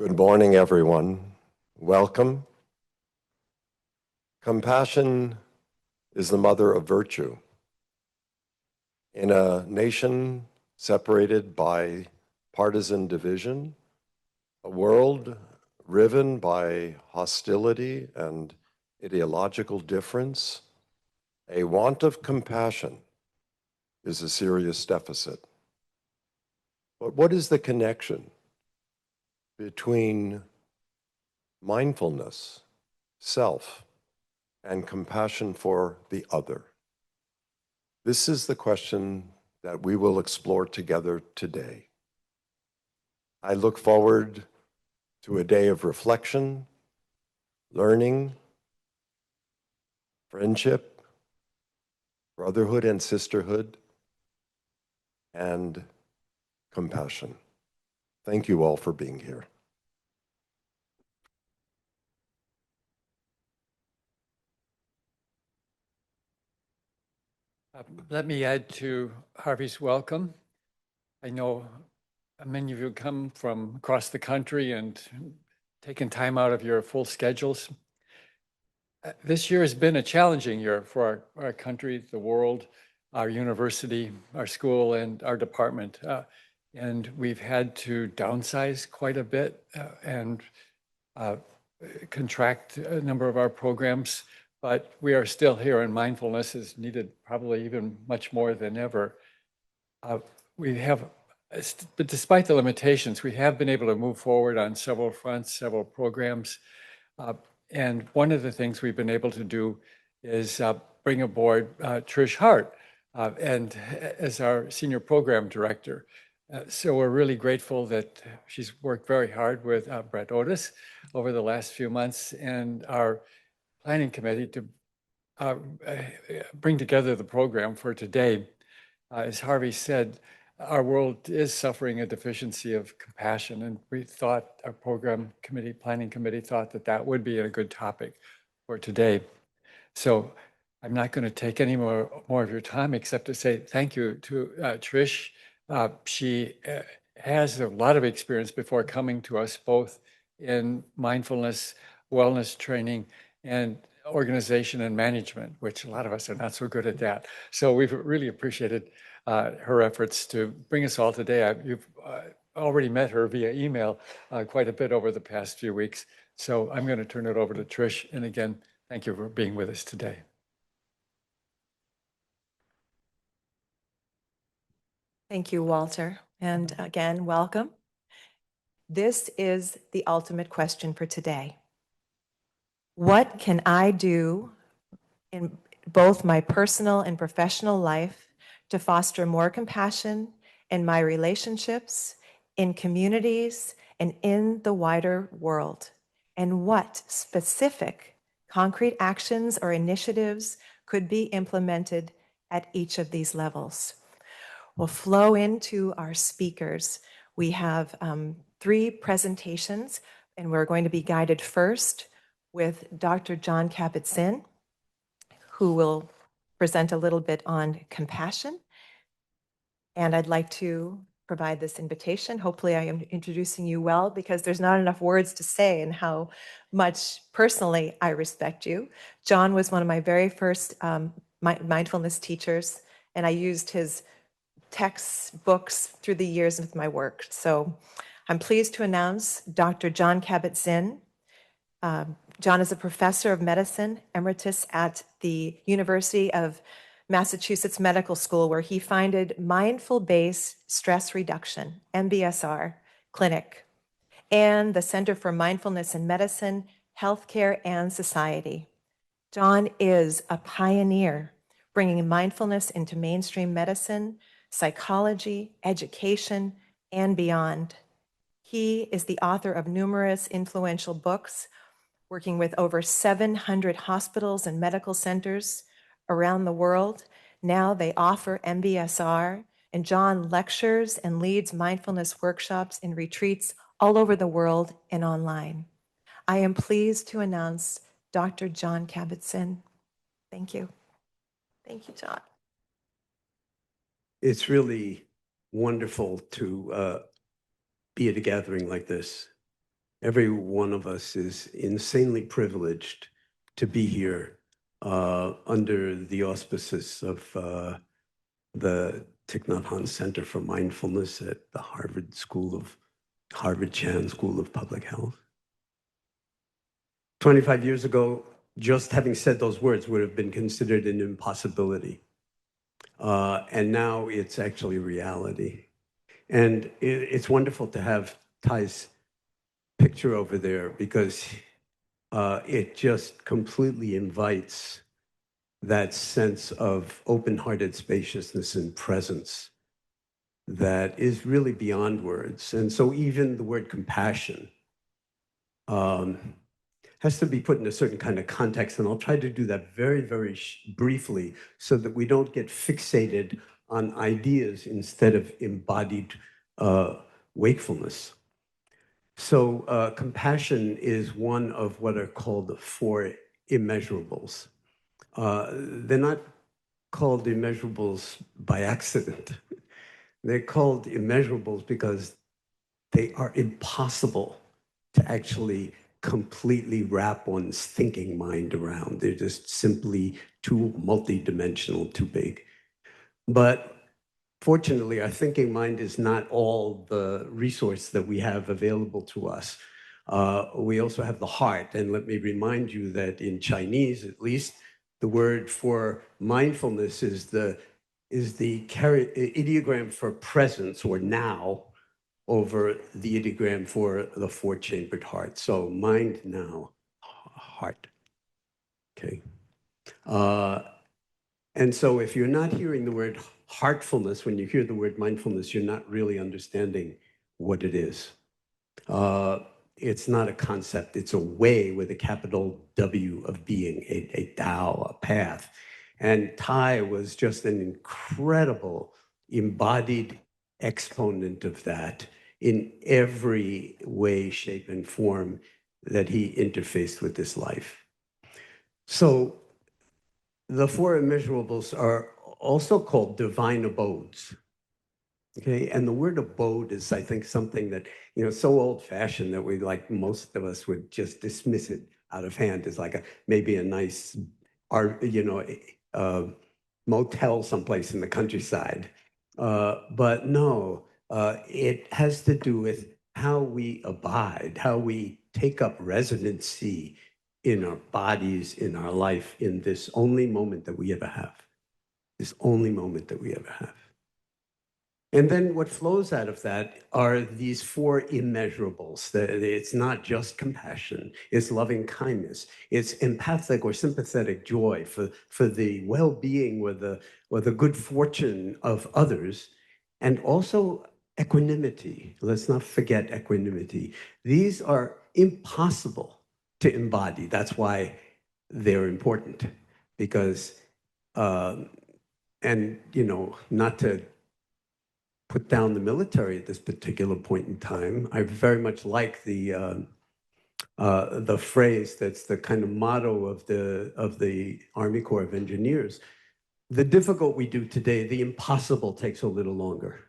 Good morning, everyone. Welcome. Compassion is the mother of virtue. In a nation separated by partisan division, a world riven by hostility and ideological difference, a want of compassion is a serious deficit. But what is the connection between mindfulness, self, and compassion for the other? This is the question that we will explore together today. I look forward to a day of reflection, learning, friendship, brotherhood and sisterhood, and compassion. Thank you all for being here. Let me add to Harvey's welcome. I know many of you come from across the country and taken time out of your full schedules. This year has been a challenging year for our country, the world, our university, our school, and our department. And we've had to downsize quite a bit and contract a number of our programs. But we are still here, and mindfulness is needed probably even much more than ever. But despite the limitations, we have been able to move forward on several fronts, several programs. And one of the things we've been able to do is bring aboard Trish Hart and as our senior program director. So we're really grateful that she's worked very hard with Brett Otis over the last few months and our planning committee to bring together the program for today. As Harvey said, our world is suffering a deficiency of compassion, and we thought our planning committee thought that that would be a good topic for today. So I'm not going to take any more of your time except to say thank you to Trish. She has a lot of experience before coming to us, both in mindfulness, wellness training, and organization and management, which a lot of us are not so good at that. So we've really appreciated her efforts to bring us all today. You've already met her via email quite a bit over the past few weeks. So I'm going to turn it over to Trish. And again, thank you for being with us today. Thank you, Walter. And again, welcome. This is the ultimate question for today. What can I do in both my personal and professional life to foster more compassion in my relationships, in communities, and in the wider world? And what specific concrete actions or initiatives could be implemented at each of these levels? We'll flow into our speakers. We have 3 presentations, and we're going to be guided first with Dr. Jon Kabat-Zinn, who will present a little bit on compassion. And I'd like to provide this invitation. Hopefully I am introducing you well, because there's not enough words to say and how much personally I respect you. Jon was one of my very first mindfulness teachers, and I used his textbooks through the years with my work. So I'm pleased to announce Dr. Jon Kabat-Zinn. Jon is a professor of medicine, emeritus at the University of Massachusetts Medical School, where he founded Mindful-Based Stress Reduction, MBSR, Clinic, and the Center for Mindfulness in Medicine, Healthcare, and Society. Jon is a pioneer, bringing mindfulness into mainstream medicine, psychology, education, and beyond. He is the author of numerous influential books, working with over 700 hospitals and medical centers around the world. Now they offer MBSR, and Jon lectures and leads mindfulness workshops and retreats all over the world and online. I am pleased to announce Dr. Jon Kabat-Zinn. Thank you. Thank you, Jon. It's really wonderful to be at a gathering like this. every one of us is insanely privileged to be here under the auspices of the Thich Nhat Hanh Center for Mindfulness at the Harvard Chan School of Public Health. 25 years ago, just having said those words would have been considered an impossibility. And now it's actually reality. And it's wonderful to have Ty's picture over there because it just completely invites that sense of open-hearted spaciousness and presence that is really beyond words. And so even the word compassion has to be put in a certain kind of context. And I'll try to do that very, very briefly so that we don't get fixated on ideas instead of embodied wakefulness. So compassion is one of what are called the four immeasurables. They're not called immeasurables by accident. They're called immeasurables because they are impossible to actually completely wrap one's thinking mind around. They're just simply too multidimensional, too big. But fortunately, our thinking mind is not all the resource that we have available to us. We also have the heart. And let me remind you that in Chinese, at least, the word for mindfulness is the ideogram for presence or now over the ideogram for the four-chambered heart. So mind, now, heart. Okay. And so if you're not hearing the word heartfulness, when you hear the word mindfulness, you're not really understanding what it is. It's not a concept. It's a way with a capital W of being, a Tao, a path. And Tai was just an incredible embodied exponent of that in every way, shape, and form that he interfaced with this life. So the four immeasurables are also called divine abodes. Okay, and the word abode is, I think, something that, so old-fashioned that we, like most of us, would just dismiss it out of hand as like maybe a nice, motel someplace in the countryside. But no, it has to do with how we abide, how we take up residency in our bodies, in our life, in this only moment that we ever have. This only moment that we ever have. And then what flows out of that are these four immeasurables. It's not just compassion, it's loving kindness, it's empathic or sympathetic joy for the well-being or the good fortune of others, and also equanimity. Let's not forget equanimity. These are impossible to embody. That's why they're important, because, not to put down the military at this particular point in time. I very much like the phrase that's the kind of motto of the Army Corps of Engineers. The difficult we do today, the impossible takes a little longer.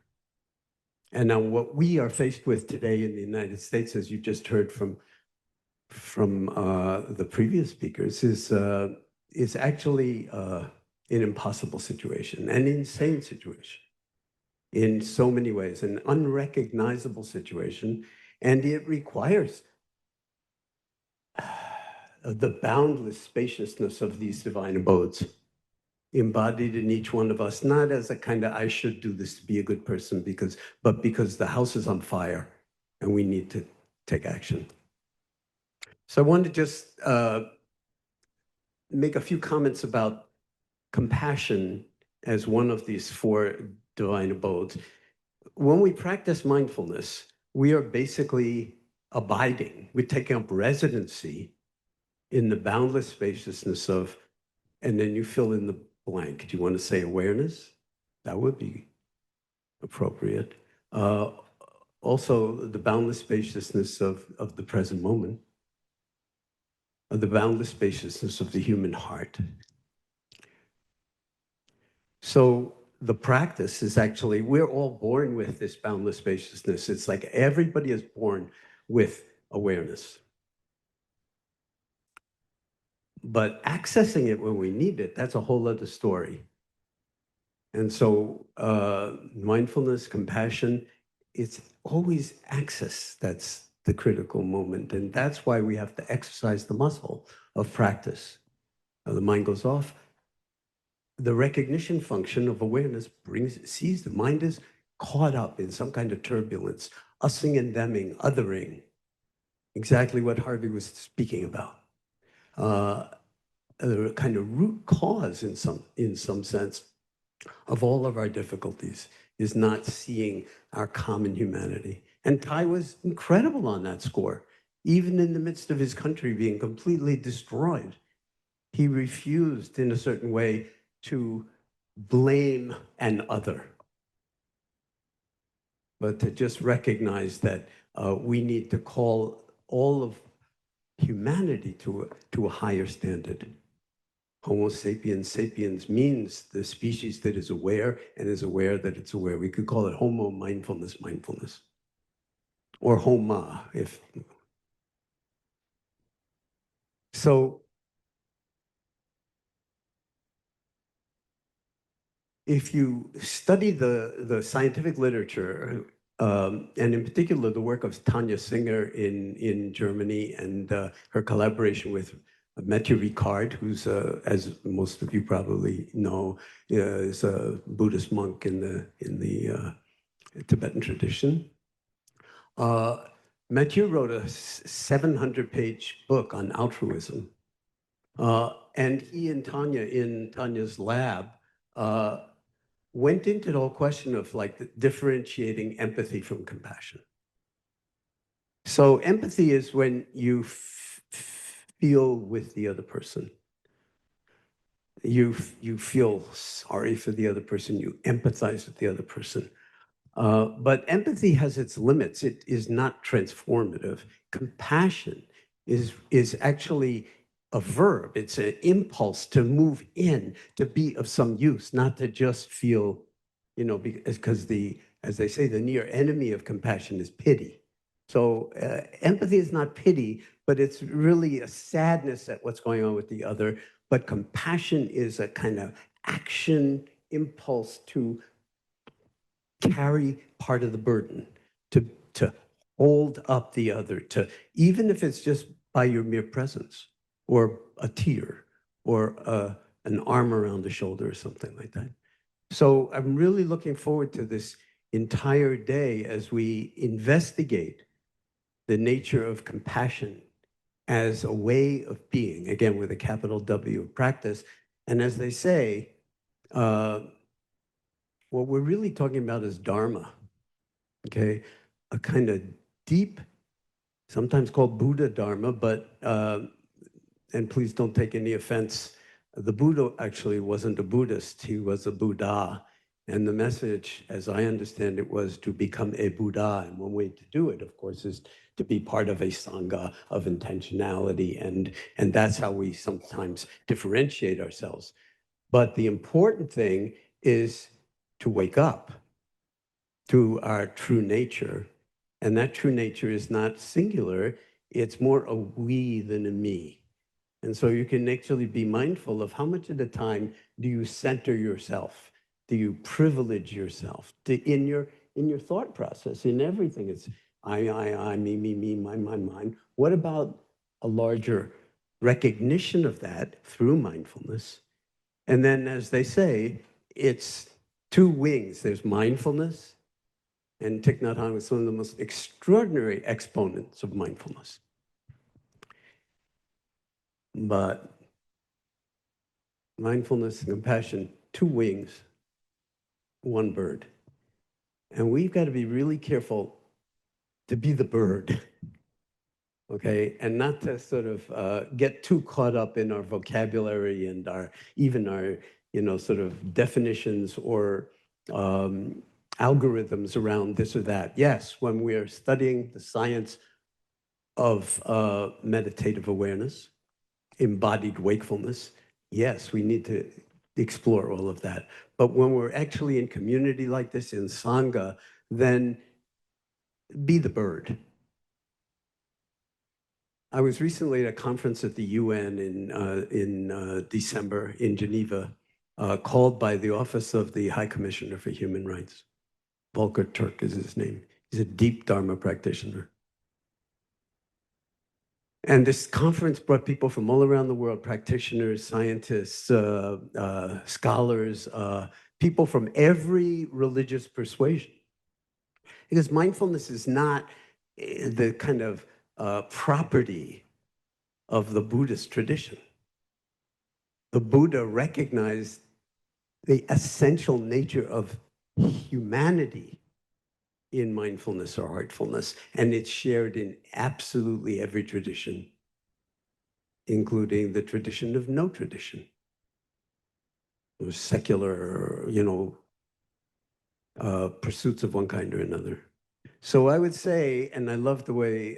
And now what we are faced with today in the United States, as you just heard from the previous speakers, is actually an impossible situation, an insane situation. In so many ways, an unrecognizable situation, and it requires the boundless spaciousness of these divine abodes, embodied in each one of us, not as a kind of, I should do this to be a good person, but because the house is on fire and we need to take action. So I want to just make a few comments about compassion as one of these four divine abodes. When we practice mindfulness, we are basically abiding. We're taking up residency in the boundless spaciousness of, and then you fill in the blank. Do you want to say awareness? That would be appropriate. Also, the boundless spaciousness of the present moment, of the boundless spaciousness of the human heart. So the practice is actually, we're all born with this boundless spaciousness. It's like everybody is born with awareness. But accessing it when we need it, that's a whole other story. And so mindfulness, compassion, it's always access that's the critical moment. And that's why we have to exercise the muscle of practice. The mind goes off. The recognition function of awareness sees the mind is caught up in some kind of turbulence, using and theming, othering, exactly what Harvey was speaking about. A kind of root cause in some sense of all of our difficulties is not seeing our common humanity. And Thai was incredible on that score. Even in the midst of his country being completely destroyed, he refused in a certain way to blame an other, but to just recognize that we need to call all of humanity to a higher standard. Homo sapiens sapiens means the species that is aware and is aware that it's aware. We could call it Homo mindfulness, or Homa, if. So if you study the scientific literature, and in particular the work of Tanja Singer in Germany and her collaboration with Mathieu Ricard, who's, as most of you probably know, is a Buddhist monk in the Tibetan tradition. Mathieu wrote a 700-page book on altruism. And he and Tanja, in Tanya's lab, went into the whole question of like differentiating empathy from compassion. So empathy is when you feel with the other person. You feel sorry for the other person. You empathize with the other person. But empathy has its limits. It is not transformative. Compassion is actually a verb. It's an impulse to move in, to be of some use, not to just feel, because as they say, the near enemy of compassion is pity. So empathy is not pity, but it's really a sadness at what's going on with the other. But compassion is a kind of action impulse to carry part of the burden, to hold up the other, to even if it's just by your mere presence, or a tear, or an arm around the shoulder, or something like that. So I'm really looking forward to this entire day as we investigate the nature of compassion as a way of being, again, with a capital W of practice. And as they say, what we're really talking about is Dharma, okay? A kind of deep, sometimes called Buddha Dharma, but, and please don't take any offense, the Buddha actually wasn't a Buddhist, he was a Buddha. And the message, as I understand it, was to become a Buddha. And one way to do it, of course, is to be part of a Sangha of intentionality. And that's how we sometimes differentiate ourselves. But the important thing is to wake up to our true nature. And that true nature is not singular, it's more a we than a me. And so you can actually be mindful of how much of the time do you center yourself? Do you privilege yourself in your thought process, in everything? It's I, me, mine. What about a larger recognition of that through mindfulness? And then, as they say, it's two wings. There's mindfulness, and Thich Nhat Hanh was one of the most extraordinary exponents of mindfulness. But mindfulness and compassion, two wings, one bird. And we've got to be really careful to be the bird, okay? And not to sort of get too caught up in our vocabulary and even our sort of definitions or algorithms around this or that. Yes, when we're studying the science of meditative awareness, embodied wakefulness, yes, we need to explore all of that. But when we're actually in community like this, in Sangha, then be the bird. I was recently at a conference at the UN in December in Geneva, called by the Office of the High Commissioner for Human Rights. Volker Turk is his name. He's a deep Dharma practitioner. And this conference brought people from all around the world, practitioners, scientists, scholars, people from every religious persuasion. Because mindfulness is not the kind of property of the Buddhist tradition. The Buddha recognized the essential nature of humanity in mindfulness or heartfulness, and it's shared in absolutely every tradition, including the tradition of no tradition. It was secular, pursuits of one kind or another. So I would say, and I love the way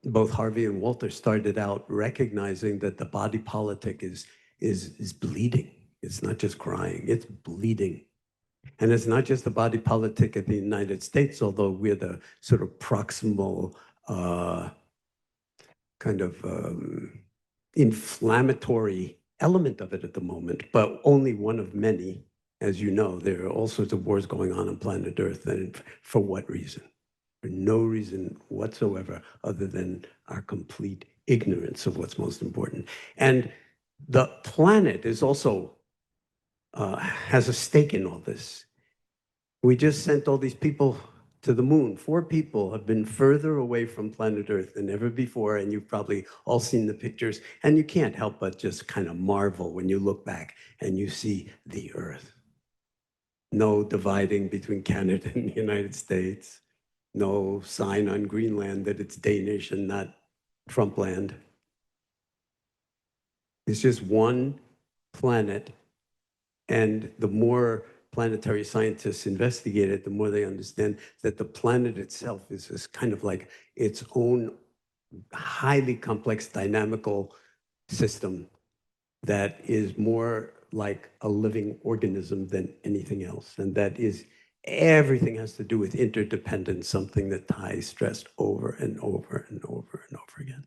both Harvey and Walter started out recognizing that the body politic is bleeding. It's not just crying, it's bleeding. And it's not just the body politic of the United States, although we're the sort of proximal kind of inflammatory element of it at the moment, but only one of many. As you know, there are all sorts of wars going on planet Earth, and for what reason? For no reason whatsoever other than our complete ignorance of what's most important. And the planet is also has a stake in all this. We just sent all these people to the moon. 4 people have been further away from planet Earth than ever before, and you've probably all seen the pictures, and you can't help but just kind of marvel when you look back and you see the Earth. No dividing between Canada and the United States. No sign on Greenland that it's Danish and not Trump land. It's just one planet, and the more planetary scientists investigate it, the more they understand that the planet itself is this kind of like its own highly complex dynamical system that is more like a living organism than anything else. And that is, everything has to do with interdependence, something that Thich stressed over and over and over and over again.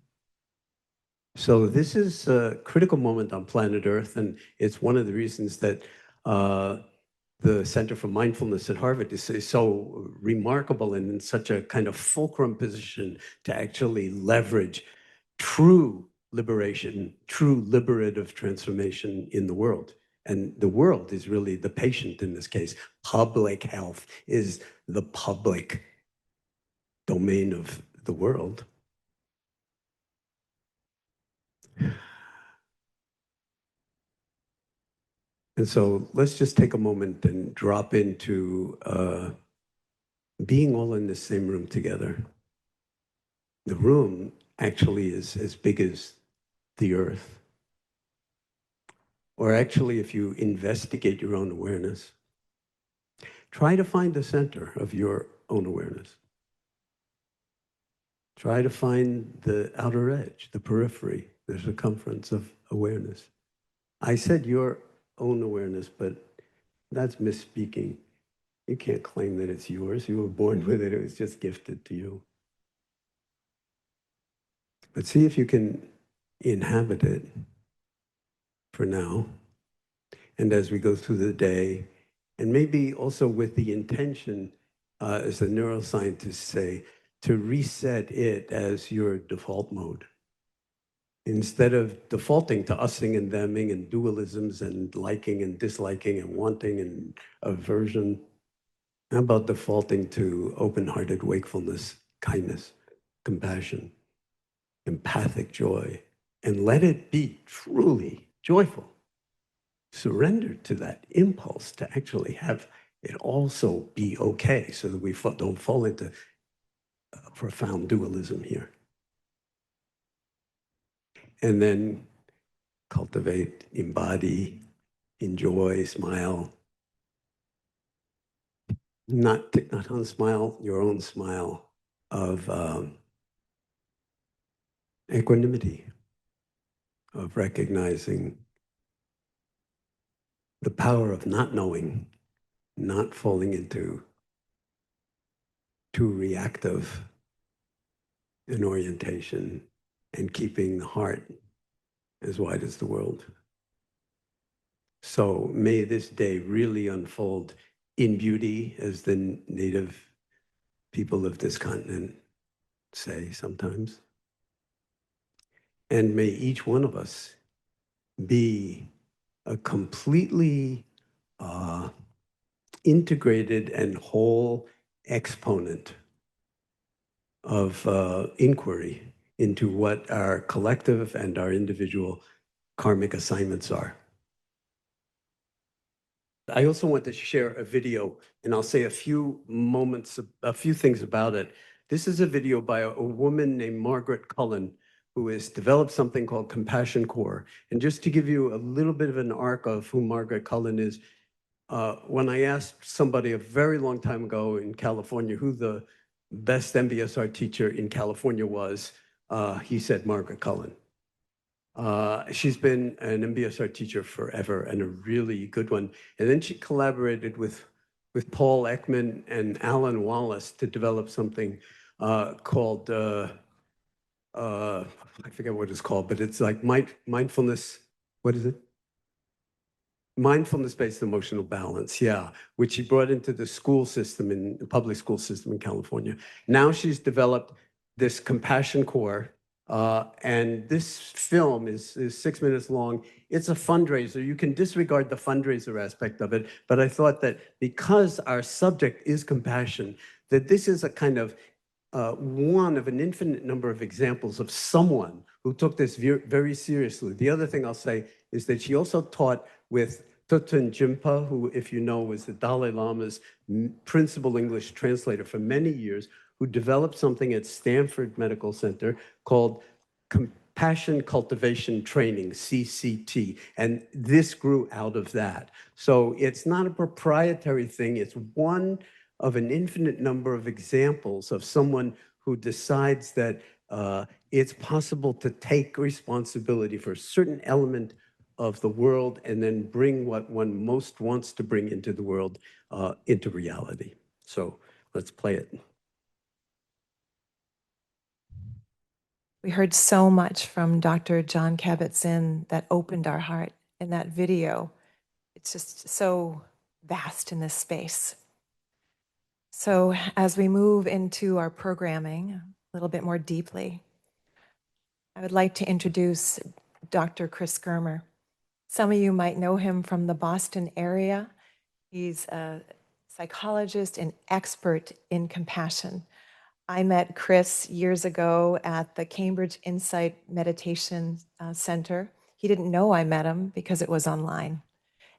So this is a critical moment on planet Earth, and it's one of the reasons that the Center for Mindfulness at Harvard is so remarkable and in such a kind of fulcrum position to actually leverage true liberation, true liberative transformation in the world. And the world is really the patient in this case. Public health is the public domain of the world. And so let's just take a moment and drop into being all in the same room together. The room actually is as big as the Earth. Or actually, if you investigate your own awareness, try to find the center of your own awareness. Try to find the outer edge, the periphery, the circumference of awareness. I said your own awareness, but that's misspeaking. You can't claim that it's yours. You were born with it. It was just gifted to you. But see if you can inhabit it for now. And as we go through the day, and maybe also with the intention, as the neuroscientists say, to reset it as your default mode. Instead of defaulting to using and theming and dualisms and liking and disliking and wanting and aversion, how about defaulting to open-hearted wakefulness, kindness, compassion, empathic joy, and let it be truly joyful. Surrender to that impulse to actually have it also be okay so that we don't fall into a profound dualism here. And then cultivate, embody, enjoy, smile. Not Thich Nhat Hanh smile, your own smile of equanimity, of recognizing the power of not knowing, not falling into too reactive and orientation and keeping the heart as wide as the world. So may this day really unfold in beauty, as the native people of this continent say sometimes. And may each one of us be a completely integrated and whole exponent of inquiry into what our collective and our individual karmic assignments are. I also want to share a video, and I'll say a few things about it. This is a video by a woman named Margaret Cullen, who has developed something called Compassion Core. And just to give you a little bit of an arc of who Margaret Cullen is, when I asked somebody a very long time ago in California who the best MBSR teacher in California was, he said Margaret Cullen. She's been an MBSR teacher forever and a really good one. And then she collaborated with Paul Ekman and Alan Wallace to develop something called, I forget what it's called, but it's like mindfulness, what is it? Mindfulness-based emotional balance, yeah, which she brought into the school system, in the public school system in California. Now she's developed this Compassion Core, and this film is 6 minutes long. It's a fundraiser. You can disregard the fundraiser aspect of it, but I thought that because our subject is compassion, that this is a kind of one of an infinite number of examples of someone who took this very seriously. The other thing I'll say is that she also taught with Thich Nhat Hanh Center, who, if you know, was the Dalai Lama's principal English translator for many years, who developed something at Stanford Medical Center called Compassion Cultivation Training, CCT. And this grew out of that. So it's not a proprietary thing. It's one of an infinite number of examples of someone who decides that it's possible to take responsibility for a certain element of the world and then bring what one most wants to bring into the world into reality. So let's play it. We heard so much from Dr. Jon Kabat-Zinn that opened our heart in that video. It's just so vast in this space. So as we move into our programming a little bit more deeply, I would like to introduce Dr. Chris Germer. Some of you might know him from the Boston area. He's a psychologist and expert in compassion. I met Chris years ago at the Cambridge Insight Meditation Center. He didn't know I met him because it was online.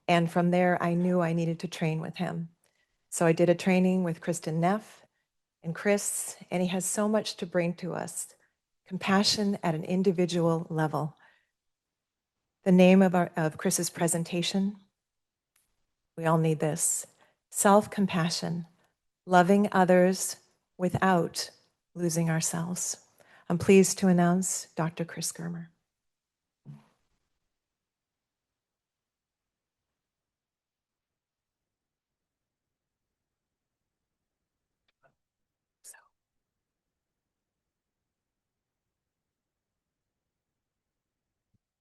And from there, I knew I needed to train with him. So I did a training with Kristen Neff and Chris, and he has so much to bring to us. Compassion at an individual level. The name of Chris's presentation, we all need this: self-compassion, loving others without losing ourselves. I'm pleased to announce Dr. Chris Germer.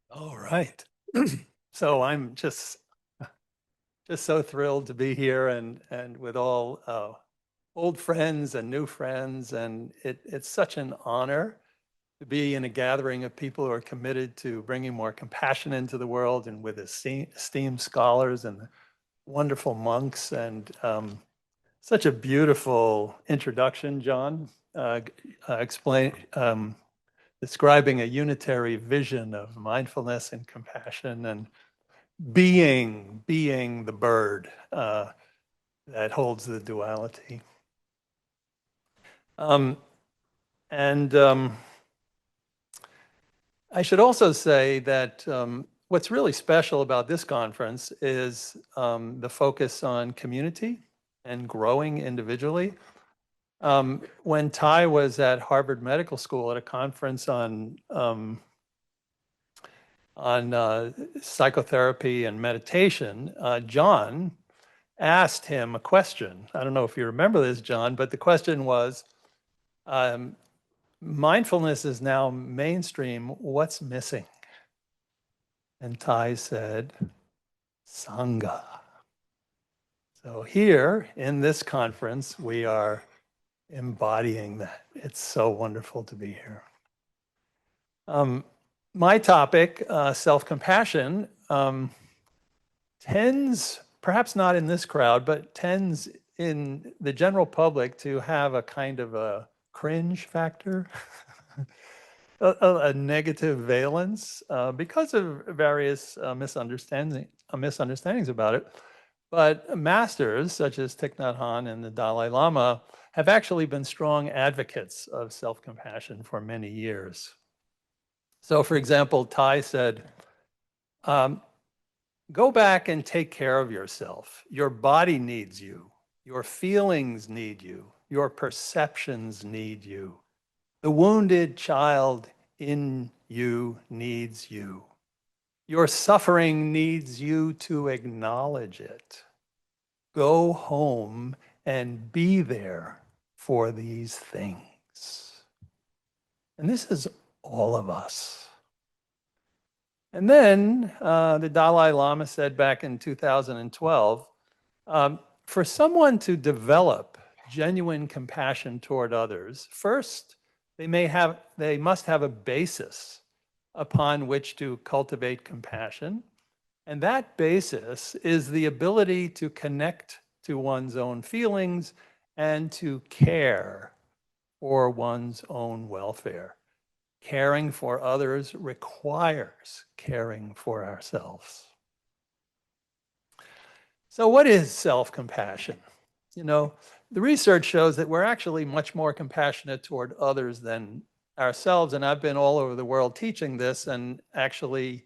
All right. So I'm just so thrilled to be here and with all old friends and new friends, and it's such an honor to be in a gathering of people who are committed to bringing more compassion into the world, and with esteemed scholars and wonderful monks, and such a beautiful introduction, Jon, describing a unitary vision of mindfulness and compassion and being the bird that holds the duality. I should also say that what's really special about this conference is the focus on community and growing individually. When Ty was at Harvard Medical School at a conference on psychotherapy and meditation, Jon asked him a question. I don't know if you remember this, Jon, but the question was, mindfulness is now mainstream. What's missing? And Thai said, Sangha. So here in this conference, we are embodying that. It's so wonderful to be here. My topic, self-compassion, tends, perhaps not in this crowd, but tends in the general public to have a kind of a cringe factor, a negative valence because of various misunderstandings about it. But masters such as Thich Nhat Hanh and the Dalai Lama have actually been strong advocates of self-compassion for many years. So for example, Thai said, go back and take care of yourself. Your body needs you. Your feelings need you. Your perceptions need you. The wounded child in you needs you. Your suffering needs you to acknowledge it. Go home and be there for these things. And this is all of us. And then the Dalai Lama said back in 2012, for someone to develop genuine compassion toward others, first, they must have a basis upon which to cultivate compassion. And that basis is the ability to connect to one's own feelings and to care for one's own welfare. Caring for others requires caring for ourselves. So what is self-compassion? You know, the research shows that we're actually much more compassionate toward others than ourselves. And I've been all over the world teaching this, and actually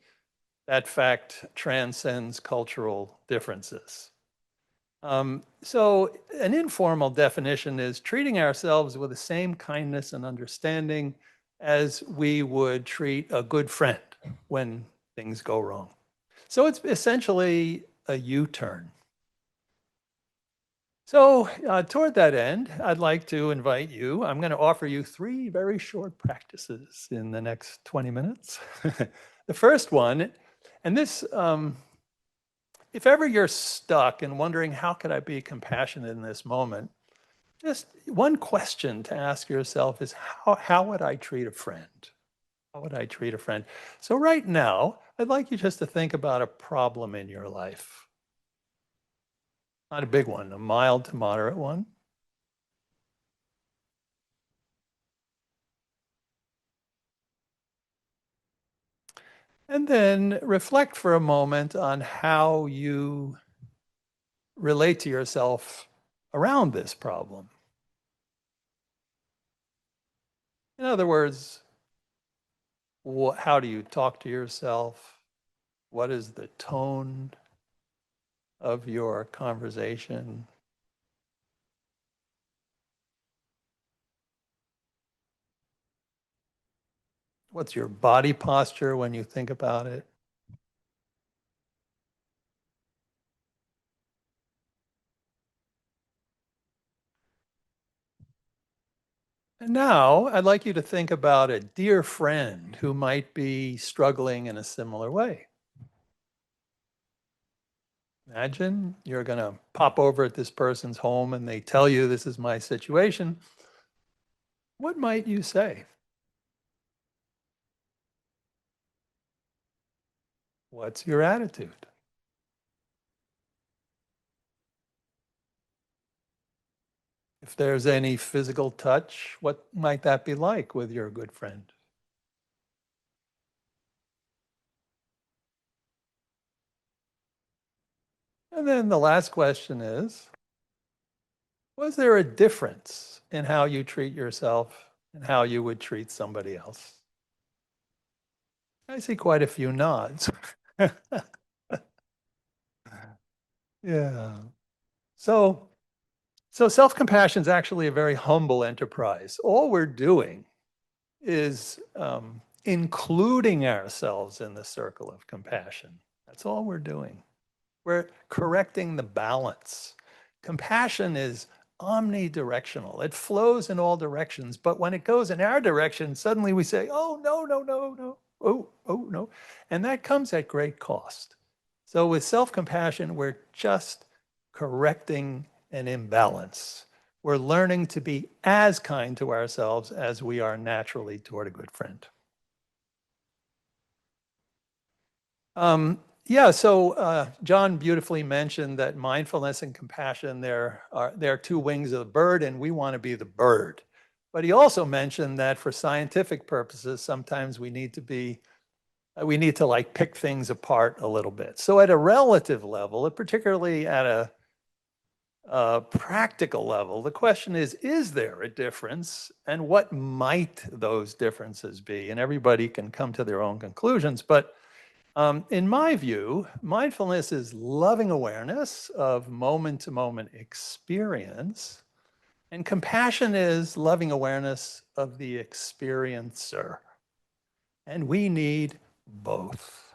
that fact transcends cultural differences. So an informal definition is treating ourselves with the same kindness and understanding as we would treat a good friend when things go wrong. So it's essentially a U-turn. So toward that end, I'd like to invite you, I'm going to offer you 3 very short practices in the next 20 minutes. The first one, and this, if ever you're stuck and wondering, how could I be compassionate in this moment? Just one question to ask yourself is, how would I treat a friend? How would I treat a friend? So right now, I'd like you just to think about a problem in your life. Not a big one, a mild to moderate one. And then reflect for a moment on how you relate to yourself around this problem. In other words, how do you talk to yourself? What is the tone of your conversation? What's your body posture when you think about it? And now I'd like you to think about a dear friend who might be struggling in a similar way. Imagine you're going to pop over at this person's home and they tell you, this is my situation. What might you say? What's your attitude? If there's any physical touch, what might that be like with your good friend? And then the last question is, was there a difference in how you treat yourself and how you would treat somebody else? I see quite a few nods. Yeah. So self-compassion is actually a very humble enterprise. All we're doing is including ourselves in the circle of compassion. That's all we're doing. We're correcting the balance. Compassion is omnidirectional. It flows in all directions, but when it goes in our direction, suddenly we say, oh, no, no, no, no, oh, no. And that comes at great cost. So with self-compassion, we're just correcting an imbalance. We're learning to be as kind to ourselves as we are naturally toward a good friend. Jon beautifully mentioned that mindfulness and compassion, they're two wings of the bird, and we want to be the bird. But he also mentioned that for scientific purposes, sometimes we need to like pick things apart a little bit. So at a relative level, particularly at a practical level, the question is there a difference, and what might those differences be? And everybody can come to their own conclusions, but in my view, mindfulness is loving awareness of moment-to-moment experience, and compassion is loving awareness of the experiencer. And we need both.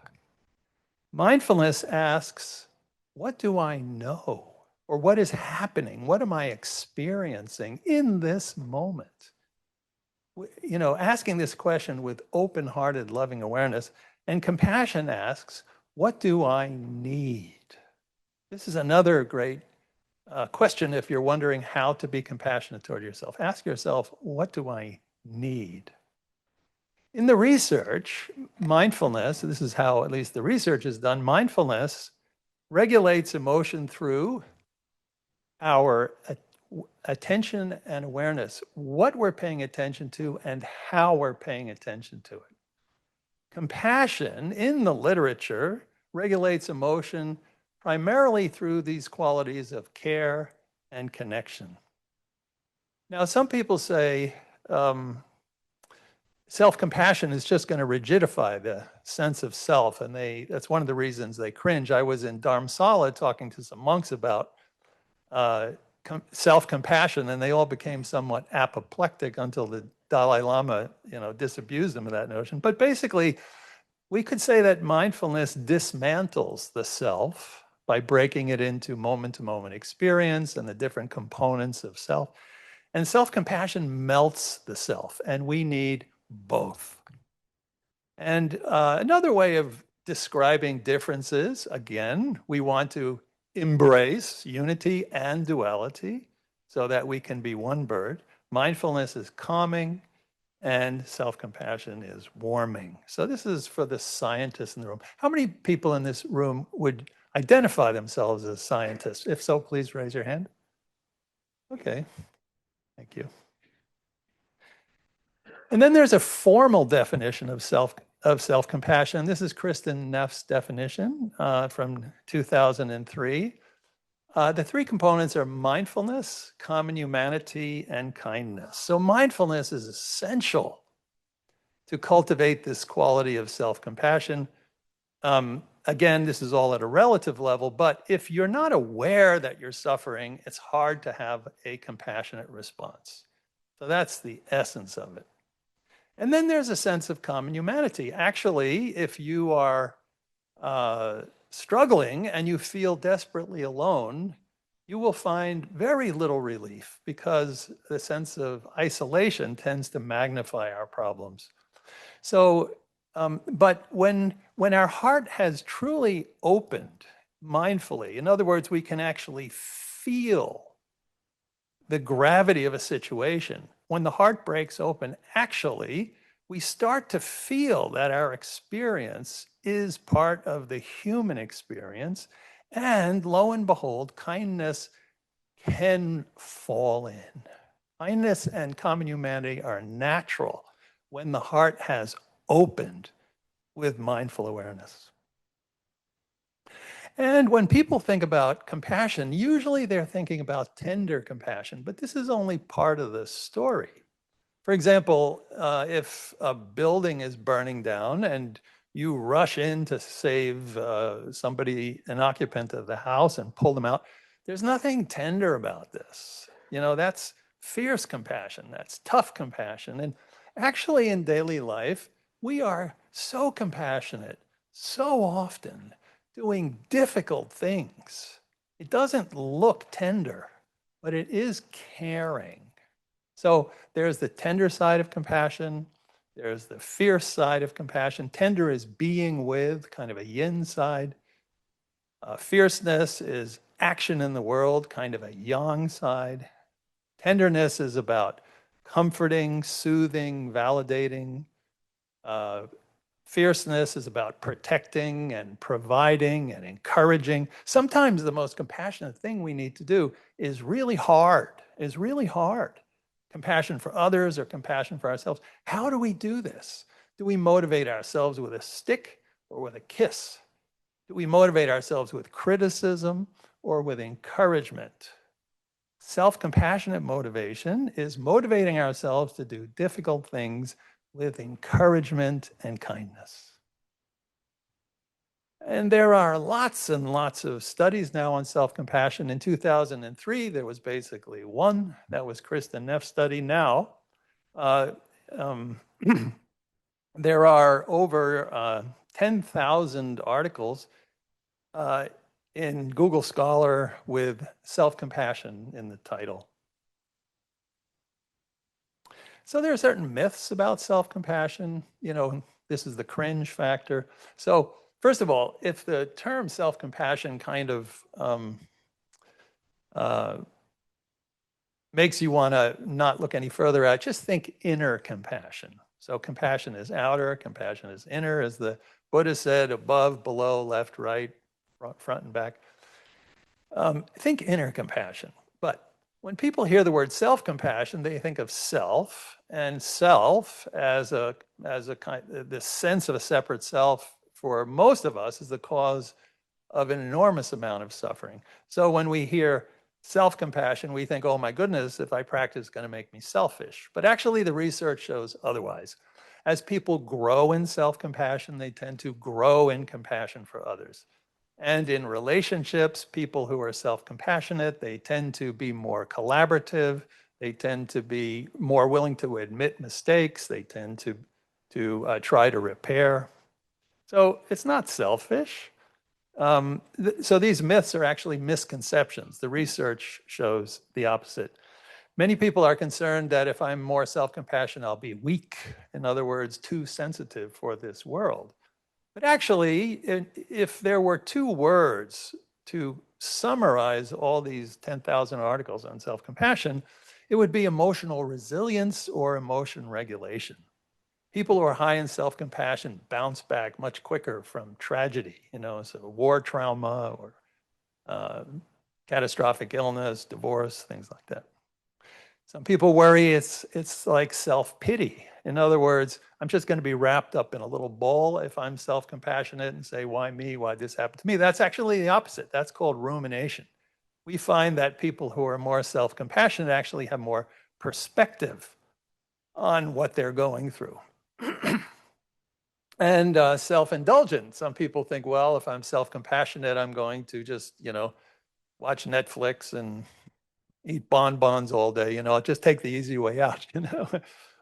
Mindfulness asks, what do I know? Or what is happening? What am I experiencing in this moment? You know, asking this question with open-hearted, loving awareness. And compassion asks, what do I need? This is another great question if you're wondering how to be compassionate toward yourself. Ask yourself, what do I need? In the research, mindfulness, this is how at least the research is done, mindfulness regulates emotion through our attention and awareness, what we're paying attention to and how we're paying attention to it. Compassion in the literature regulates emotion primarily through these qualities of care and connection. Now, some people say self-compassion is just going to rigidify the sense of self, and that's one of the reasons they cringe. I was in Dharamsala talking to some monks about self-compassion, and they all became somewhat apoplectic until the Dalai Lama, disabused them of that notion. But basically, we could say that mindfulness dismantles the self by breaking it into moment-to-moment experience and the different components of self. And self-compassion melts the self, and we need both. And another way of describing differences, again, we want to embrace unity and duality so that we can be one bird. Mindfulness is calming, and self-compassion is warming. So this is for the scientists in the room. How many people in this room would identify themselves as scientists? If so, please raise your hand. Okay, thank you. And then there's a formal definition of self-compassion. This is Kristen Neff's definition from 2003. The three components are mindfulness, common humanity, and kindness. So mindfulness is essential to cultivate this quality of self-compassion. Again, this is all at a relative level, but if you're not aware that you're suffering, it's hard to have a compassionate response. So that's the essence of it. And then there's a sense of common humanity. Actually, if you are struggling and you feel desperately alone, you will find very little relief because the sense of isolation tends to magnify our problems. So, but when our heart has truly opened mindfully, in other words, we can actually feel the gravity of a situation. When the heart breaks open, actually, we start to feel that our experience is part of the human experience. And lo and behold, kindness can fall in. Kindness and common humanity are natural when the heart has opened with mindful awareness. And when people think about compassion, usually they're thinking about tender compassion, but this is only part of the story. For example, if a building is burning down and you rush in to save somebody, an occupant of the house, and pull them out, there's nothing tender about this. That's fierce compassion. That's tough compassion. And actually in daily life, we are so compassionate so often doing difficult things. It doesn't look tender, but it is caring. So there's the tender side of compassion. There's the fierce side of compassion. Tender is being with, kind of a yin side. Fierceness is action in the world, kind of a yang side. Tenderness is about comforting, soothing, validating. Fierceness is about protecting and providing and encouraging. Sometimes the most compassionate thing we need to do is really hard, Compassion for others or compassion for ourselves. How do we do this? Do we motivate ourselves with a stick or with a kiss? Do we motivate ourselves with criticism or with encouragement? Self-compassionate motivation is motivating ourselves to do difficult things with encouragement and kindness. And there are lots and lots of studies now on self-compassion. In 2003, there was basically one. That was Kristen Neff's study. Now, there are over 10,000 articles in Google Scholar with self-compassion in the title. So there are certain myths about self-compassion. This is the cringe factor. So first of all, if the term self-compassion kind of makes you want to not look any further out, just think inner compassion. So compassion is outer, compassion is inner, as the Buddha said, above, below, left, right, front and back. Think inner compassion. But when people hear the word self-compassion, they think of self, and self as a kind, the sense of a separate self for most of us is the cause of an enormous amount of suffering. So when we hear self-compassion, we think, oh my goodness, if I practice, it's going to make me selfish. But actually, the research shows otherwise. As people grow in self-compassion, they tend to grow in compassion for others. And in relationships, people who are self-compassionate, they tend to be more collaborative. They tend to be more willing to admit mistakes. They tend to try to repair. So it's not selfish. So these myths are actually misconceptions. The research shows the opposite. Many people are concerned that if I'm more self-compassionate, I'll be weak. In other words, too sensitive for this world. But actually, if there were two words to summarize all these 10,000 articles on self-compassion, it would be emotional resilience or emotion regulation. People who are high in self-compassion bounce back much quicker from tragedy, so war trauma or catastrophic illness, divorce, things like that. Some people worry it's like self-pity. In other words, I'm just going to be wrapped up in a little ball if I'm self-compassionate and say, why me? Why this happened to me? That's actually the opposite. That's called rumination. We find that people who are more self-compassionate actually have more perspective on what they're going through. And self-indulgent. Some people think, well, if I'm self-compassionate, I'm going to just, watch Netflix and eat bonbons all day, I'll just take the easy way out,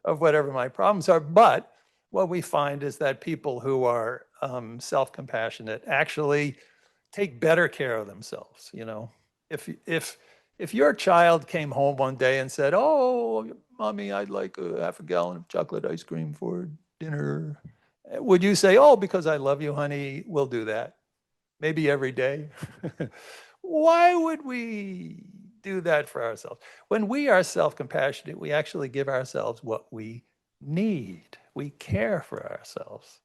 of whatever my problems are. But what we find is that people who are self-compassionate actually take better care of themselves, If your child came home one day and said, oh, mommy, I'd like a half a gallon of chocolate ice cream for dinner, would you say, oh, because I love you, honey, we'll do that? Maybe every day? Why would we do that for ourselves? When we are self-compassionate, we actually give ourselves what we need. We care for ourselves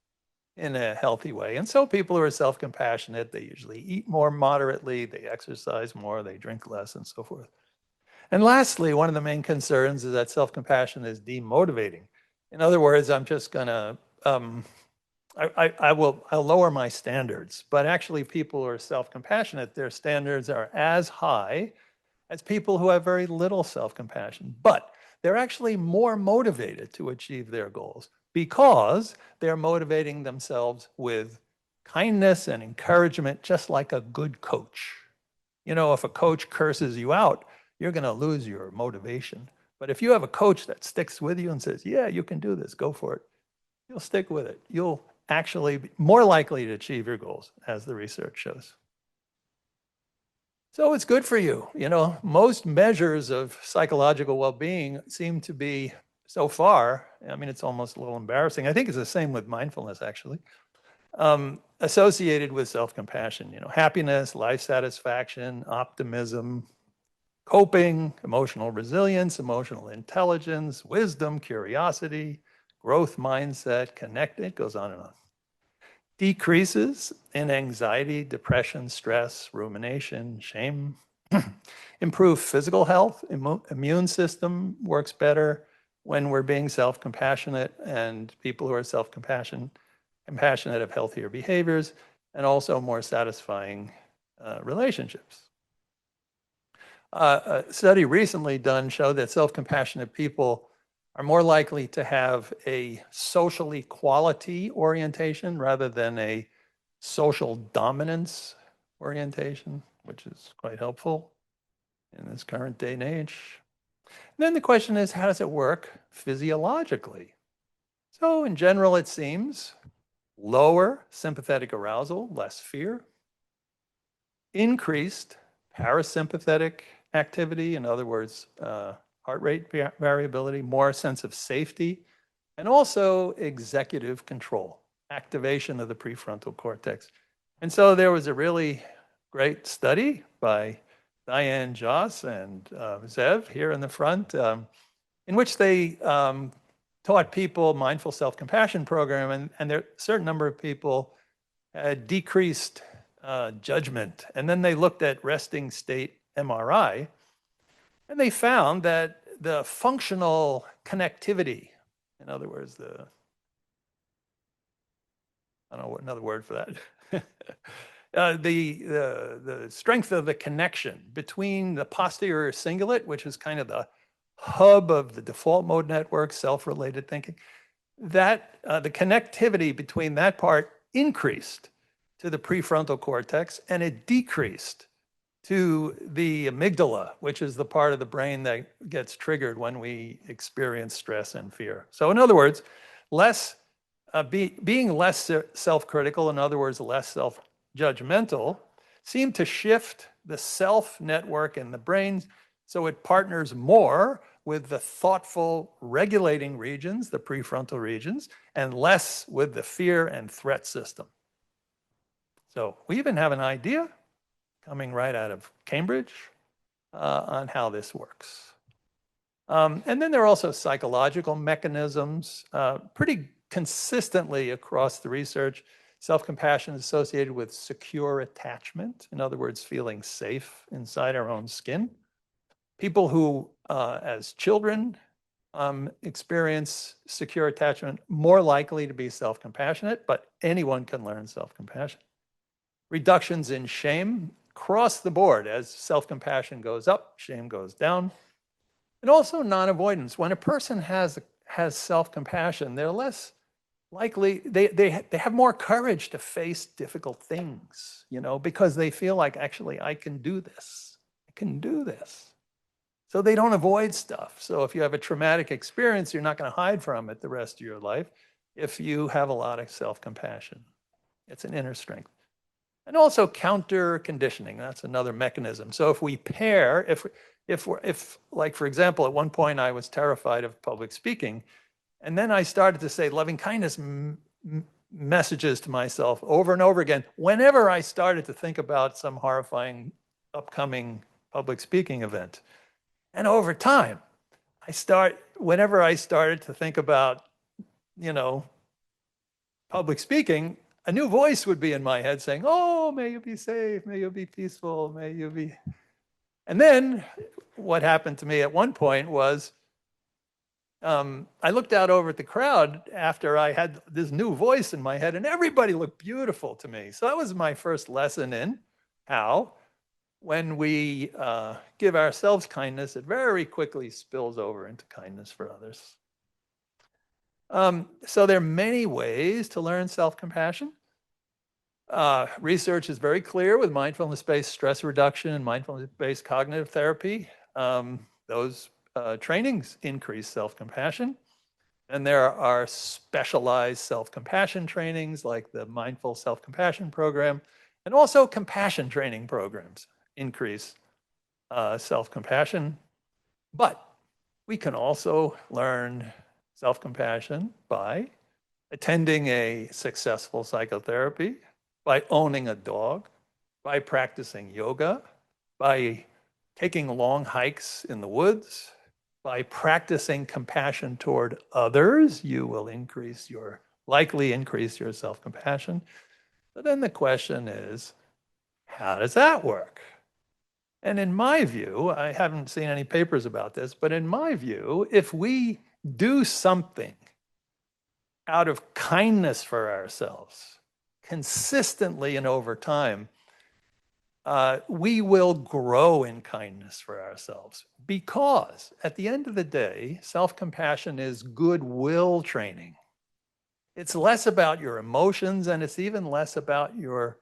in a healthy way. And so people who are self-compassionate, they usually eat more moderately, they exercise more, they drink less, and so forth. And lastly, one of the main concerns is that self-compassion is demotivating. In other words, I'm just going to, I'll lower my standards. But actually, people who are self-compassionate, their standards are as high as people who have very little self-compassion. But they're actually more motivated to achieve their goals because they're motivating themselves with kindness and encouragement, just like a good coach. If a coach curses you out, you're going to lose your motivation. But if you have a coach that sticks with you and says, yeah, you can do this, go for it, you'll stick with it. You'll actually be more likely to achieve your goals, as the research shows. So it's good for you. You know, most measures of psychological well-being seem to be, so far, I mean, it's almost a little embarrassing. I think it's the same with mindfulness, actually, associated with self-compassion. You know, happiness, life satisfaction, optimism, coping, emotional resilience, emotional intelligence, wisdom, curiosity, growth mindset, connect, it goes on and on. Decreases in anxiety, depression, stress, rumination, shame. Improve physical health, immune system works better when we're being self-compassionate, and people who are compassionate have healthier behaviors and also more satisfying relationships. A study recently done showed that self-compassionate people are more likely to have a social equality orientation rather than a social dominance orientation, which is quite helpful in this current day and age. And then the question is, how does it work physiologically? So in general, it seems lower sympathetic arousal, less fear, increased parasympathetic activity, in other words, heart rate variability, more sense of safety, and also executive control, activation of the prefrontal cortex. And so there was a really great study by Diane Joss and Zev here in the front, in which they taught people mindful self-compassion program, and there a certain number of people had decreased judgment. And then they looked at resting state MRI, and they found that the functional connectivity, in other words, I don't know what another word for that, the strength of the connection between the posterior cingulate, which is kind of the hub of the default mode network, self-related thinking, that the connectivity between that part increased to the prefrontal cortex, and it decreased to the amygdala, which is the part of the brain that gets triggered when we experience stress and fear. So in other words, being less self-critical, in other words, less self-judgmental, seemed to shift the self network in the brain so it partners more with the thoughtful regulating regions, the prefrontal regions, and less with the fear and threat system. So we even have an idea coming right out of Cambridge on how this works. And then there are also psychological mechanisms. Pretty consistently across the research, self-compassion is associated with secure attachment. In other words, feeling safe inside our own skin. People who, as children, experience secure attachment, more likely to be self-compassionate, but anyone can learn self-compassion. Reductions in shame across the board. As self-compassion goes up, shame goes down. And also non-avoidance. When a person has self-compassion, they're less likely, they have more courage to face difficult things, you know, because they feel like, actually, I can do this. I can do this. So they don't avoid stuff. So if you have a traumatic experience, you're not going to hide from it the rest of your life if you have a lot of self-compassion. It's an inner strength. And also counter conditioning. That's another mechanism. So if we pair, if like, for example, at one point I was terrified of public speaking, and then I started to say loving kindness messages to myself over and over again, whenever I started to think about some horrifying upcoming public speaking event. And over time, whenever I started to think about, you know, public speaking, a new voice would be in my head saying, oh, may you be safe, may you be peaceful, may you be. And then what happened to me at one point was I looked out over at the crowd after I had this new voice in my head, and everybody looked beautiful to me. So that was my first lesson in how, when we give ourselves kindness, it very quickly spills over into kindness for others. So there are many ways to learn self-compassion. Research is very clear with mindfulness-based stress reduction and mindfulness-based cognitive therapy. Those trainings increase self-compassion. And there are specialized self-compassion trainings like the Mindful Self-Compassion Program, and also compassion training programs. increase self-compassion. But we can also learn self-compassion by attending a successful psychotherapy, by owning a dog, by practicing yoga, by taking long hikes in the woods, by practicing compassion toward others. You will likely increase your self-compassion. But then the question is, how does that work? And in my view, I haven't seen any papers about this, but in my view, if we do something out of kindness for ourselves, consistently and over time, we will grow in kindness for ourselves. Because at the end of the day, self-compassion is goodwill training. It's less about your emotions, and it's even less about your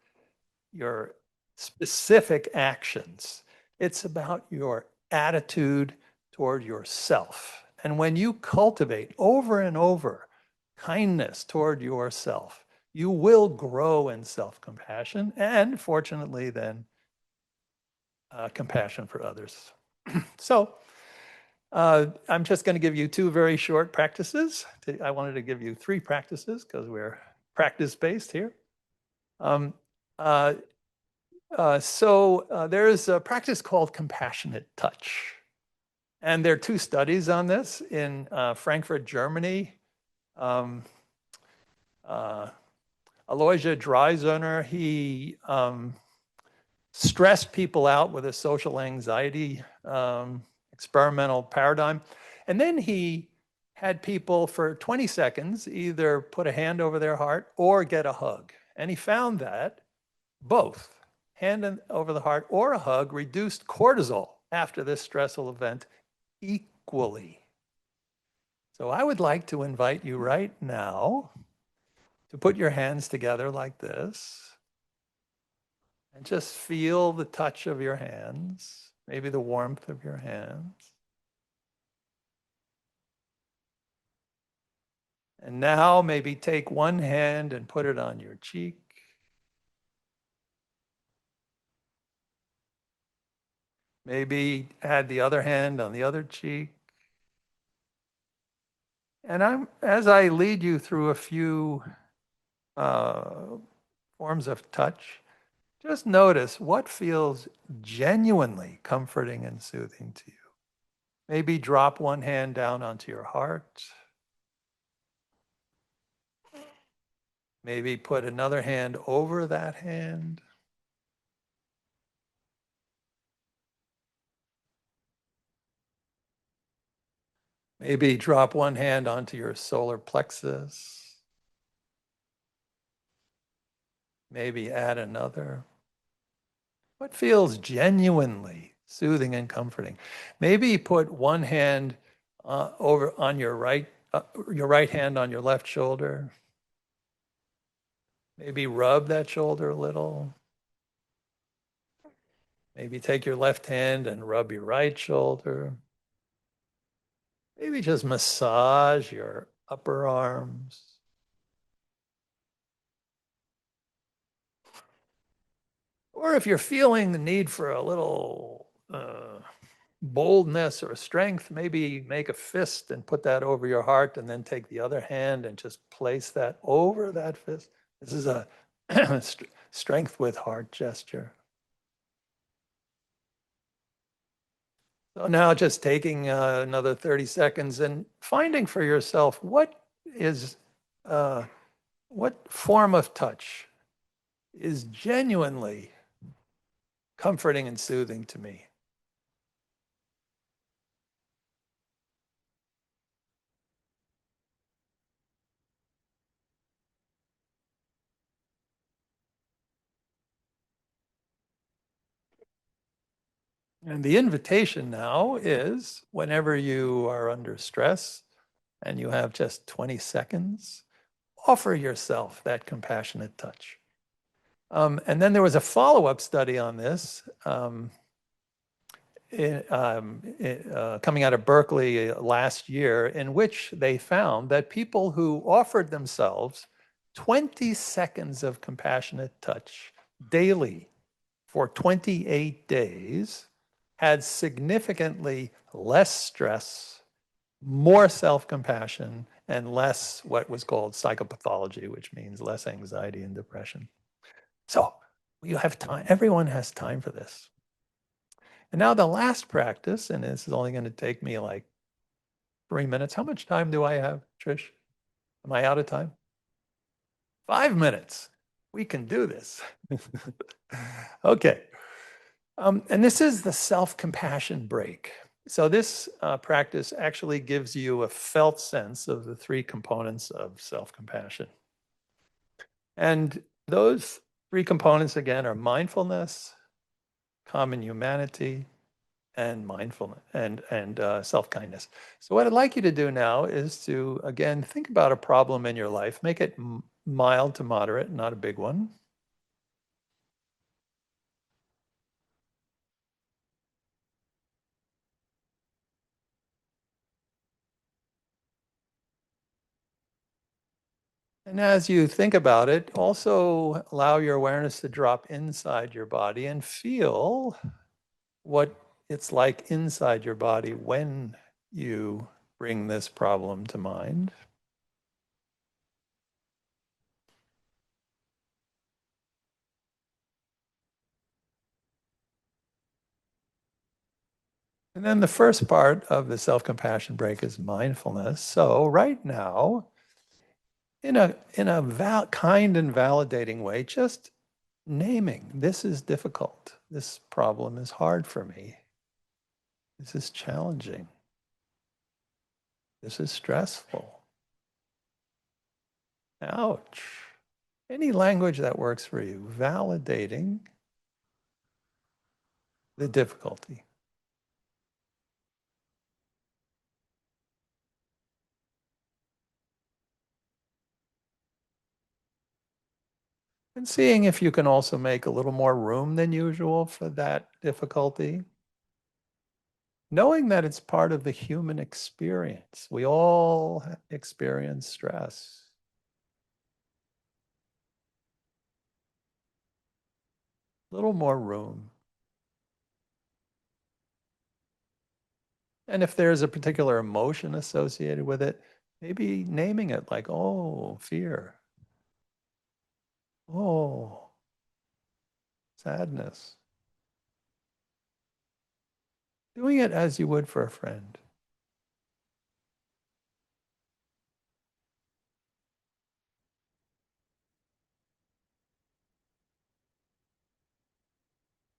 specific actions. It's about your attitude toward yourself. And when you cultivate over and over kindness toward yourself, you will grow in self-compassion and, fortunately, then compassion for others. So I'm just going to give you two very short practices. I wanted to give you three practices because we're practice-based here. There's a practice called compassionate touch. And there are two studies on this in Frankfurt, Germany. Aloysia Dreisner, he stressed people out with a social anxiety experimental paradigm. And then he had people for 20 seconds either put a hand over their heart or get a hug. And he found that both hand over the heart or a hug reduced cortisol after this stressful event equally. So I would like to invite you right now to put your hands together like this and just feel the touch of your hands, maybe the warmth of your hands. And now maybe take one hand and put it on your cheek. Maybe add the other hand on the other cheek. And as I lead you through a few forms of touch, just notice what feels genuinely comforting and soothing to you. Maybe drop one hand down onto your heart. Maybe put another hand over that hand. Maybe drop one hand onto your solar plexus. Maybe add another. What feels genuinely soothing and comforting? Maybe put one hand over on your right hand on your left shoulder. Maybe rub that shoulder a little. Maybe take your left hand and rub your right shoulder. Maybe just massage your upper arms. Or if you're feeling the need for a little boldness or strength, maybe make a fist and put that over your heart and then take the other hand and just place that over that fist. This is a strength with heart gesture. So now just taking another 30 seconds and finding for yourself what form of touch is genuinely comforting and soothing to me. And the invitation now is whenever you are under stress and you have just 20 seconds, offer yourself that compassionate touch. And then there was a follow-up study on this coming out of Berkeley last year, in which they found that people who offered themselves 20 seconds of compassionate touch daily for 28 days had significantly less stress, more self-compassion, and less what was called psychopathology, which means less anxiety and depression. So you have time. Everyone has time for this. And now the last practice, and this is only going to take me like 3 minutes. How much time do I have, Trish? Am I out of time? 5 minutes. We can do this. Okay. And this is the self-compassion break. So this practice actually gives you a felt sense of the 3 components of self-compassion. And those 3 components, again, are mindfulness, common humanity, and mindfulness and self-kindness. So what I'd like you to do now is to, again, think about a problem in your life. Make it mild to moderate, not a big one. And as you think about it, also allow your awareness to drop inside your body and feel what it's like inside your body when you bring this problem to mind. And then the first part of the self-compassion break is mindfulness. So right now, in a kind and validating way, just naming, this is difficult. This problem is hard for me. This is challenging. This is stressful. Ouch. Any language that works for you, validating the difficulty. And seeing if you can also make a little more room than usual for that difficulty. Knowing that it's part of the human experience. We all experience stress. A little more room. And if there's a particular emotion associated with it, maybe naming it like, oh, fear. Oh, sadness. Doing it as you would for a friend.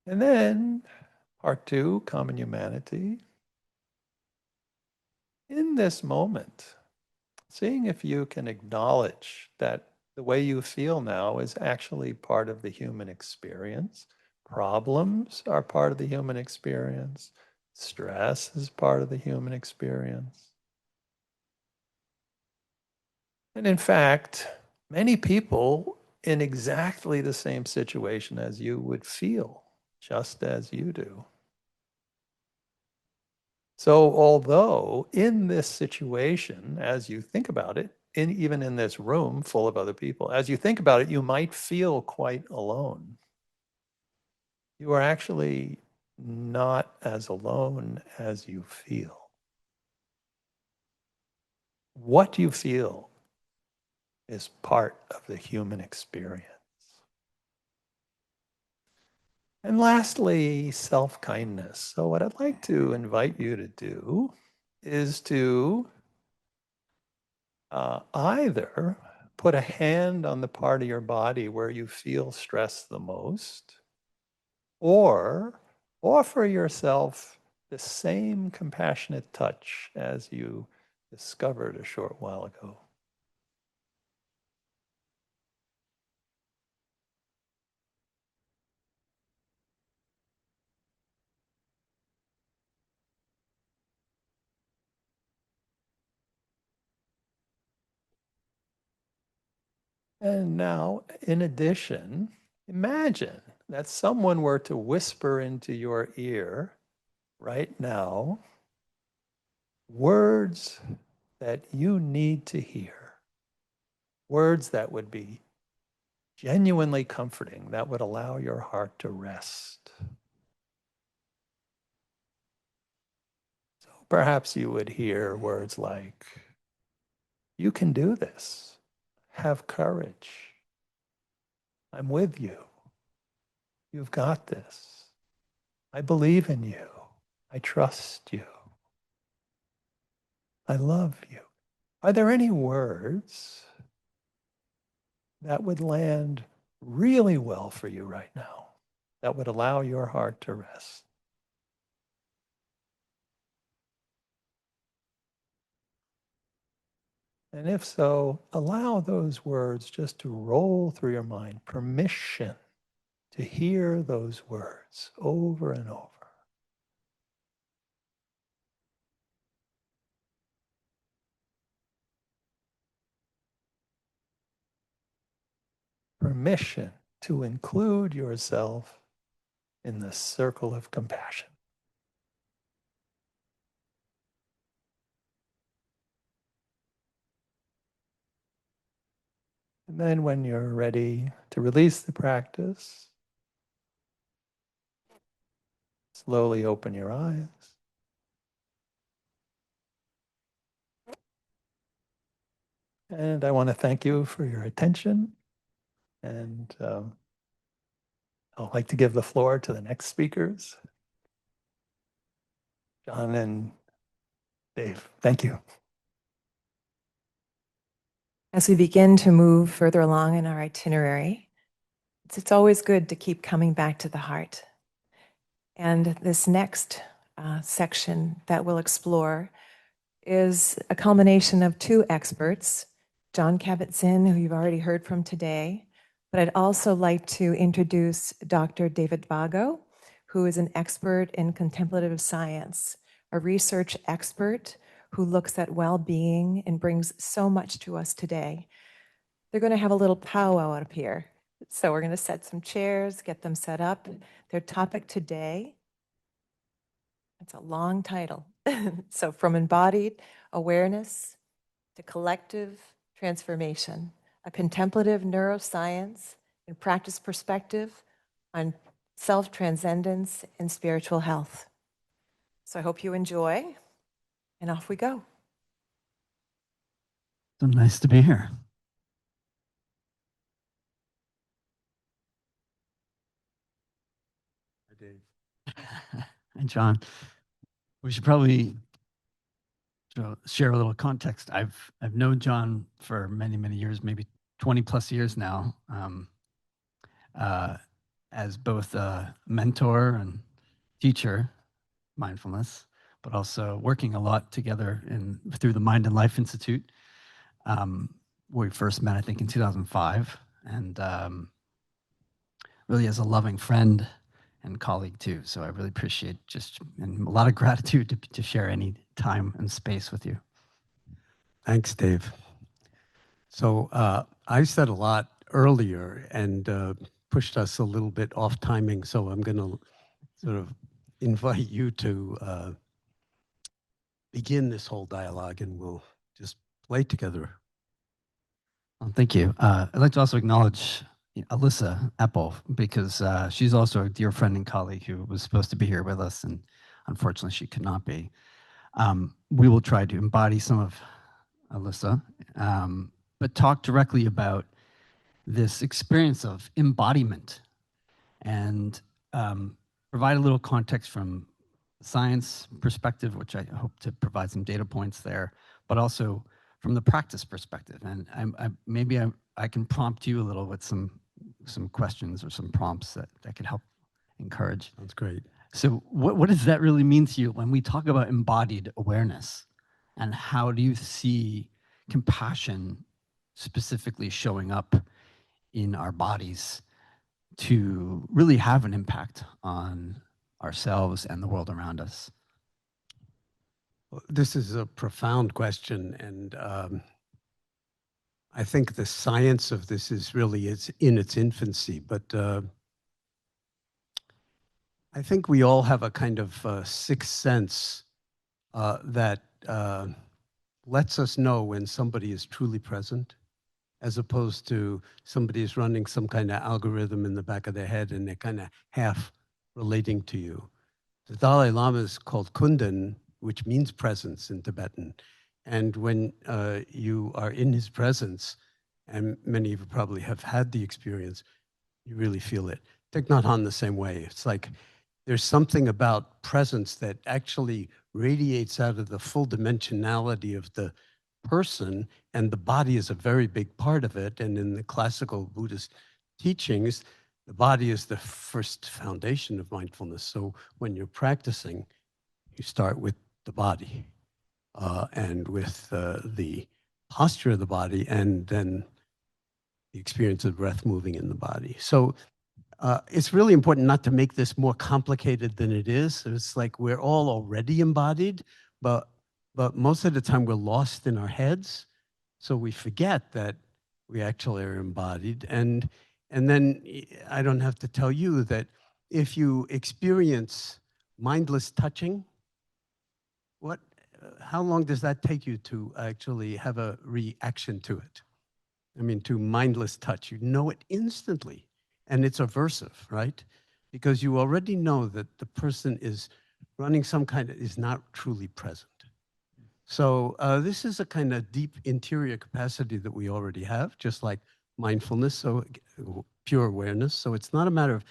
And then part 2, common humanity. In this moment, seeing if you can acknowledge that the way you feel now is actually part of the human experience. Problems are part of the human experience. Stress is part of the human experience. And in fact, many people in exactly the same situation as you would feel just as you do. So although in this situation, as you think about it, even in this room full of other people, as you think about it, you might feel quite alone. You are actually not as alone as you feel. What you feel is part of the human experience. And lastly, self-kindness. So what I'd like to invite you to do is to either put a hand on the part of your body where you feel stress the most, or offer yourself the same compassionate touch as you discovered a short while ago. And now, in addition, imagine that someone were to whisper into your ear right now words that you need to hear, words that would be genuinely comforting, that would allow your heart to rest. So perhaps you would hear words like, "You can do this. Have courage. I'm with you. You've got this. I believe in you. I trust you. I love you." Are there any words that would land really well for you right now, that would allow your heart to rest? And if so, allow those words just to roll through your mind. Permission to hear those words over and over. Permission to include yourself in the circle of compassion. And then when you're ready to release the practice, slowly open your eyes. And I want to thank you for your attention. And I'd like to give the floor to the next speakers, Jon and Dave. Thank you. As we begin to move further along in our itinerary, it's always good to keep coming back to the heart. And this next section that we'll explore is a culmination of two experts, Jon Kabat-Zinn, who you've already heard from today, but I'd also like to introduce Dr. David Vago, who is an expert in contemplative science, a research expert who looks at well-being and brings so much to us today. They're going to have a little powwow up here. So we're going to set some chairs, get them set up. Their topic today, it's a long title. So from embodied awareness to collective transformation, a contemplative neuroscience and practice perspective on self-transcendence and spiritual health. So I hope you enjoy, and off we go. So nice to be here. Hi, Dave. And Jon, we should probably share a little context. I've known Jon for many, many years, maybe 20 plus years now, as both a mentor and teacher, mindfulness, but also working a lot together through the Mind and Life Institute. We first met, I think, in 2005, and really as a loving friend and colleague too. So I really appreciate and a lot of gratitude to share any time and space with you. Thanks, Dave. So I said a lot earlier and pushed us a little bit off timing. So I'm going to sort of invite you to begin this whole dialogue, and we'll just play together. Well, thank you. I'd like to also acknowledge Alyssa Apple, because she's also a dear friend and colleague who was supposed to be here with us, and unfortunately she could not be. We will try to embody some of Alyssa, but talk directly about this experience of embodiment and provide a little context from science perspective, which I hope to provide some data points there, but also from the practice perspective. And maybe I can prompt you a little with some questions or some prompts that could help encourage. Sounds great. So what does that really mean to you when we talk about embodied awareness? And how do you see compassion specifically showing up in our bodies to really have an impact on ourselves and the world around us? This is a profound question, and I think the science of this is really in its infancy, but I think we all have a kind of sixth sense that lets us know when somebody is truly present as opposed to somebody's running some kind of algorithm in the back of their head and they're kind of half relating to you. The Dalai Lama is called Kundan, which means presence in Tibetan. And when you are in his presence, and many of you probably have had the experience, you really feel it. Thich Nhat Hanh the same way. It's like there's something about presence that actually radiates out of the full dimensionality of the person, and the body is a very big part of it. And in the classical Buddhist teachings, the body is the first foundation of mindfulness. So when you're practicing, you start with the body and with the posture of the body, and then the experience of breath moving in the body. So it's really important not to make this more complicated than it is. It's like we're all already embodied, but most of the time we're lost in our heads. So we forget that we actually are embodied. And then I don't have to tell you that if you experience mindless touching, how long does that take you to actually have a reaction to it? I mean, to mindless touch, you know it instantly. And it's aversive, right? Because you already know that the person is running is not truly present. So this is a kind of deep interior capacity that we already have, just like mindfulness, so pure awareness. So it's not a matter of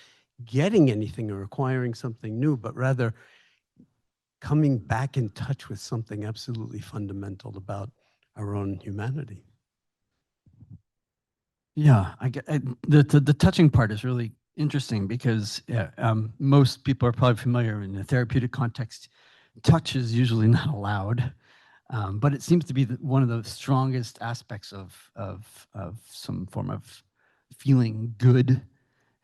getting anything or acquiring something new, but rather coming back in touch with something absolutely fundamental about our own humanity. Yeah, the touching part is really interesting because most people are probably familiar in the therapeutic context. Touch is usually not allowed, but it seems to be one of the strongest aspects of some form of feeling good,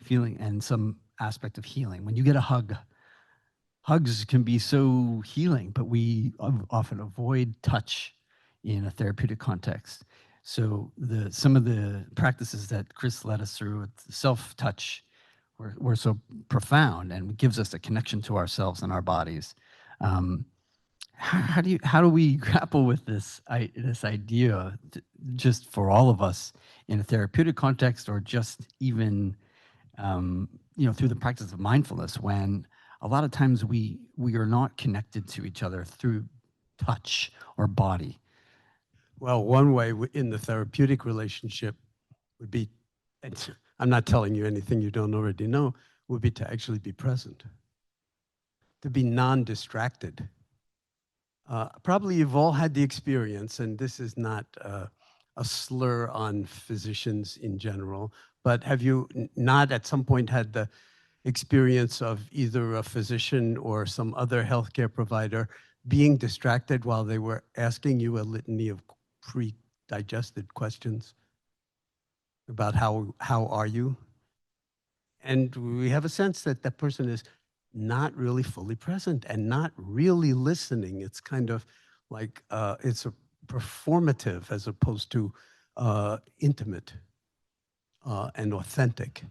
and some aspect of healing. When you get a hug, hugs can be so healing, but we often avoid touch in a therapeutic context. So some of the practices that Chris led us through with self-touch were so profound and gives us a connection to ourselves and our bodies. How do we grapple with this idea just for all of us in a therapeutic context, or just even through the practice of mindfulness, when a lot of times we are not connected to each other through touch or body? Well, one way in the therapeutic relationship would be, and I'm not telling you anything you don't already know, would be to actually be present, to be non-distracted. Probably you've all had the experience, and this is not a slur on physicians in general, but have you not at some point had the experience of either a physician or some other healthcare provider being distracted while they were asking you a litany of pre-digested questions about how are you? And we have a sense that that person is not really fully present and not really listening. It's kind of like it's a performative as opposed to intimate and authentic.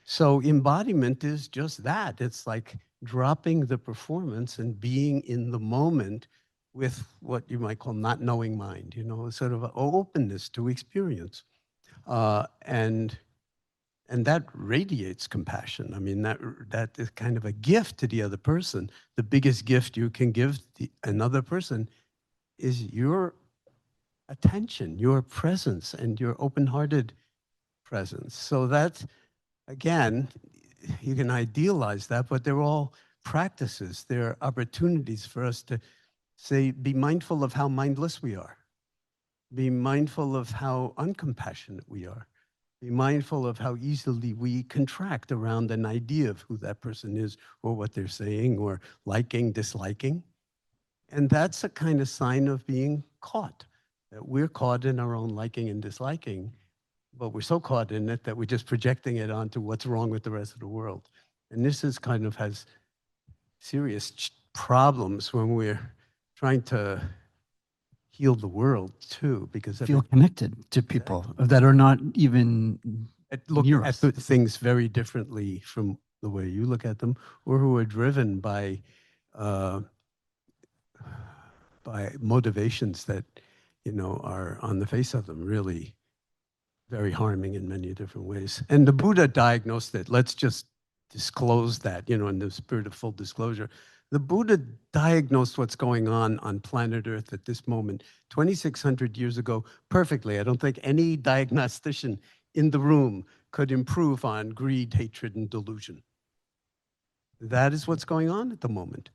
So embodiment is just that. It's like dropping the performance and being in the moment with what you might call not knowing mind, sort of an openness to experience. And that radiates compassion. I mean, that is kind of a gift to the other person. The biggest gift you can give another person is your attention, your presence, and your open-hearted presence. So that's, again, you can idealize that, but they're all practices. They're opportunities for us to say, be mindful of how mindless we are. Be mindful of how uncompassionate we are. Be mindful of how easily we contract around an idea of who that person is or what they're saying or liking, disliking. And that's a kind of sign of being caught, that we're caught in our own liking and disliking, but we're so caught in it that we're just projecting it onto what's wrong with the rest of the world. And this is kind of has serious problems when we're trying to heal the world too, because Feel connected to people that are not even look near at us. things very differently from the way you look at them, or who are driven by motivations that are on the face of them really very harming in many different ways. And the Buddha diagnosed it. Let's just disclose that, you know, in the spirit of full disclosure. The Buddha diagnosed what's going on planet Earth at this moment 2,600 years ago perfectly. I don't think any diagnostician in the room could improve on greed, hatred, and delusion. That is what's going on at the moment.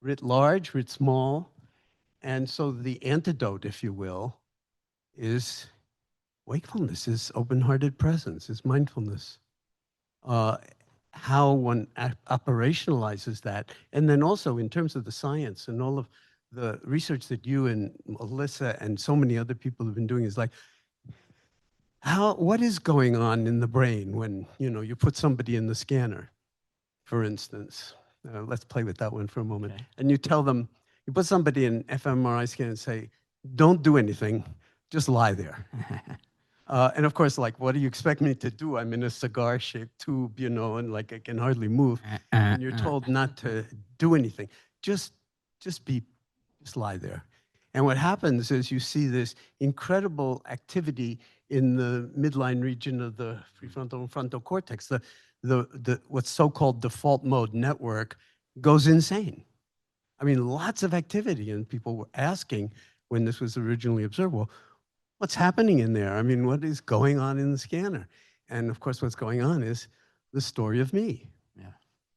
Writ large, writ small. And so the antidote, if you will, is wakefulness, is open-hearted presence, is mindfulness. How one operationalizes that. And then also in terms of the science and all of the research that you and Melissa and so many other people have been doing is like, what is going on in the brain when, you know, you put somebody in the scanner, for instance. Let's play with that one for a moment. Okay. And you tell them, you put somebody in fMRI scan and say, don't do anything, just lie there. And of course, like, what do you expect me to do? I'm in a cigar-shaped tube, you know, and like I can hardly move. And you're told not to do anything. Just lie there. And what happens is you see this incredible activity in the midline region of the prefrontal and frontal cortex. The what's so-called default mode network goes insane. I mean, lots of activity, and people were asking when this was originally observed, well, what's happening in there? I mean, what is going on in the scanner? And of course, what's going on is the story of me,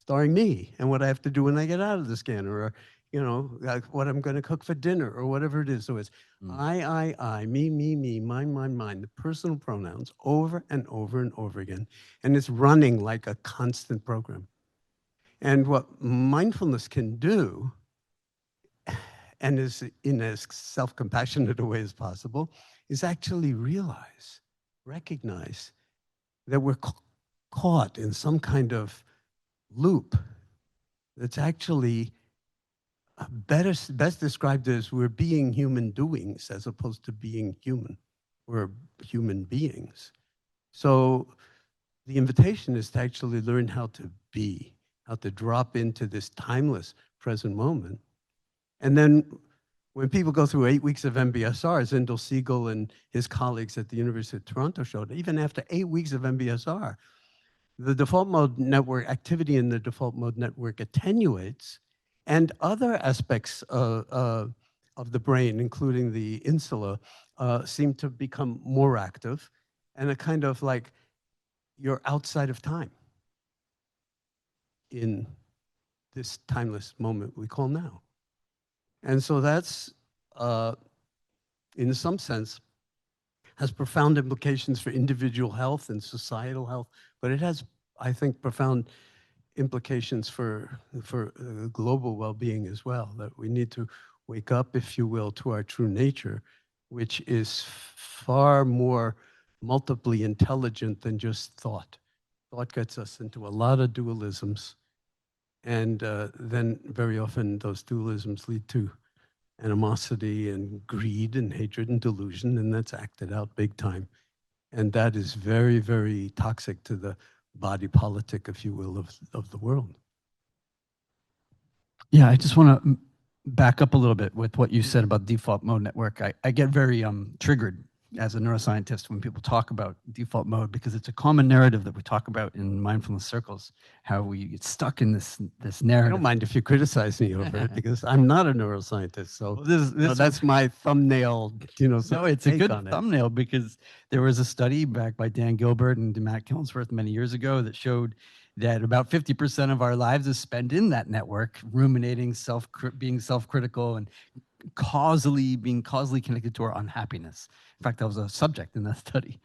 starring me, and what I have to do when I get out of the scanner, or, you know, like what I'm going to cook for dinner, or whatever it is. So it's I, me, mine, the personal pronouns over and over and over again. And it's running like a constant program. And what mindfulness can do, and is in as self-compassionate a way as possible, is actually recognize that we're caught in some kind of loop that's actually best described as we're being human doings as opposed to being human. We're human beings. So the invitation is to actually learn how to be, how to drop into this timeless present moment. And then when people go through 8 weeks of MBSR, as Zindel Siegel and his colleagues at the University of Toronto showed, even after 8 weeks of MBSR, the default mode network, activity in the default mode network attenuates, and other aspects of the brain, including the insula, seem to become more active, and a kind of like you're outside of time in this timeless moment we call now. And so that's, in some sense, has profound implications for individual health and societal health, but it has, I think, profound implications for global well-being as well, that we need to wake up, if you will, to our true nature, which is far more multiply intelligent than just thought. Thought gets us into a lot of dualisms, and then very often those dualisms lead to animosity and greed and hatred and delusion, and that's acted out big time. And that is very, very toxic to the body politic, if you will, of the world. Yeah, I just want to back up a little bit with what you said about default mode network. I get very triggered as a neuroscientist when people talk about default mode, because it's a common narrative that we talk about in mindfulness circles, how we get stuck in this narrative. I don't mind if you criticize me over it, because I'm not a neuroscientist. So well, that's my thumbnail, you know. No, it's a good thumbnail, because there was a study back by Dan Gilbert and Matt Killingsworth many years ago that showed that about 50% of our lives is spent in that network, ruminating, being self-critical, and being causally connected to our unhappiness. In fact, that was a subject in that study.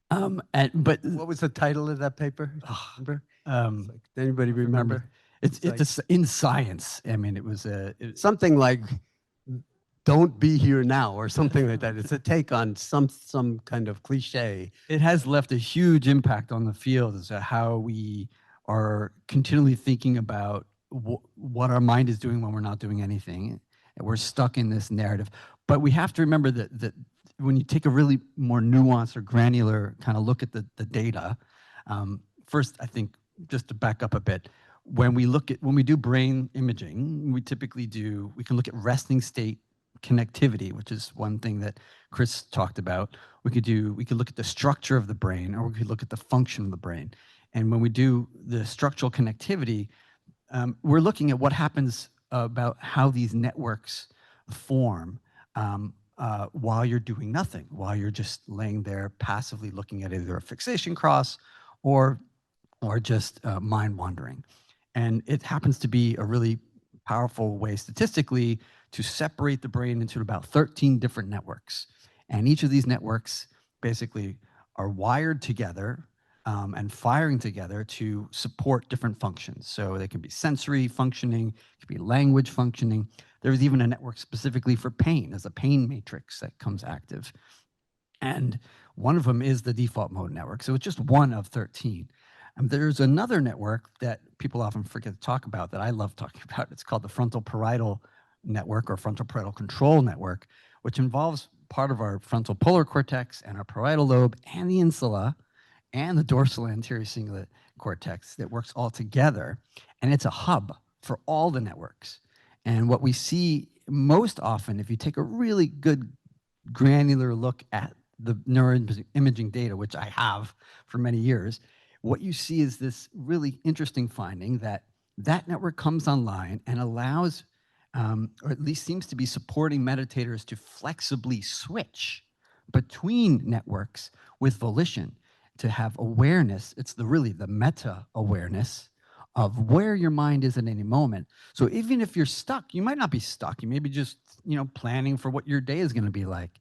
But what was the title of that paper? Remember? Does anybody remember? It's in Science. I mean, it was something like "Don't be here now" or something like that. It's a take on some kind of cliche. It has left a huge impact on the field as to how we are continually thinking about what our mind is doing when we're not doing anything. And we're stuck in this narrative. But we have to remember that when you take a really more nuanced or granular kind of look at the data, first, I think, just to back up a bit, when we do brain imaging, we can look at resting state connectivity, which is one thing that Chris talked about. We could look at the structure of the brain, or we could look at the function of the brain. And when we do the structural connectivity, we're looking at what happens about how these networks form while you're doing nothing, while you're just laying there passively looking at either a fixation cross or just mind wandering. And it happens to be a really powerful way statistically to separate the brain into about 13 different networks. And each of these networks basically are wired together and firing together to support different functions. So they can be sensory functioning, it can be language functioning. There's even a network specifically for pain. There's a pain matrix that comes active. And one of them is the default mode network. So it's just one of 13. There's another network that people often forget to talk about that I love talking about. It's called the frontal parietal network, or frontal parietal control network, which involves part of our frontal polar cortex and our parietal lobe and the insula and the dorsal anterior cingulate cortex that works all together. And it's a hub for all the networks. And what we see most often, if you take a really good granular look at the neuroimaging data, which I have for many years, what you see is this really interesting finding that that network comes online and allows, or at least seems to be supporting meditators to flexibly switch between networks with volition, to have awareness. It's really the meta awareness of where your mind is at any moment. So even if you're stuck, you might not be stuck. You may be just, planning for what your day is going to be like,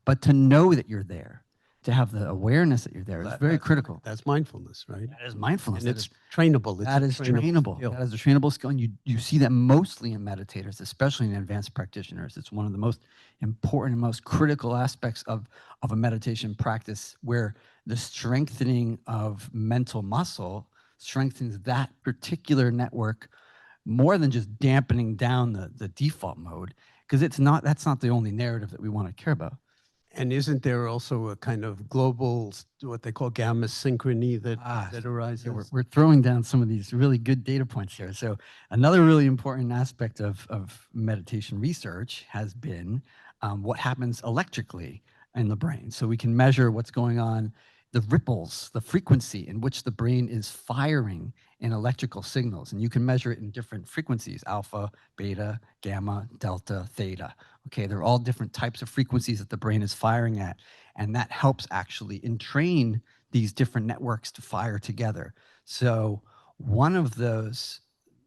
but to know that you're there, to have the awareness that you're there is very critical. That's mindfulness, right? That is mindfulness. And it's trainable. That is trainable. That is a trainable skill. And you see that mostly in meditators, especially in advanced practitioners. It's one of the most important and most critical aspects of a meditation practice, where the strengthening of mental muscle strengthens that particular network more than just dampening down the default mode, because that's not the only narrative that we want to care about. And isn't there also a kind of global, what they call gamma synchrony that arises? Yeah, we're throwing down some of these really good data points here. So another really important aspect of meditation research has been what happens electrically in the brain. So we can measure what's going on, the ripples, the frequency in which the brain is firing in electrical signals. And you can measure it in different frequencies: alpha, beta, gamma, delta, theta. Okay, they're all different types of frequencies that the brain is firing at. And that helps actually entrain these different networks to fire together. So one of those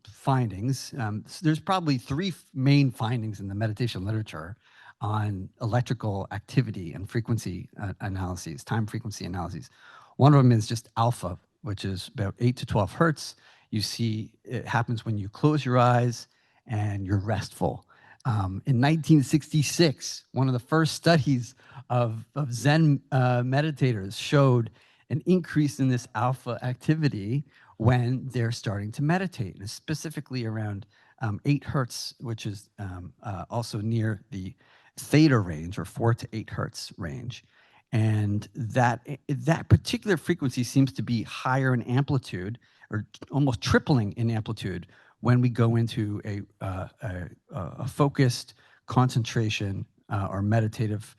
findings, there's probably three main findings in the meditation literature on electrical activity and frequency analyses, time frequency analyses. One of them is just alpha, which is about 8 to 12 hertz. You see it happens when you close your eyes and you're restful. In 1966, one of the first studies of Zen meditators showed an increase in this alpha activity when they're starting to meditate, and specifically around 8 hertz, which is also near the theta range, or 4 to 8 hertz range. And that particular frequency seems to be higher in amplitude, or almost tripling in amplitude, when we go into a focused concentration or meditative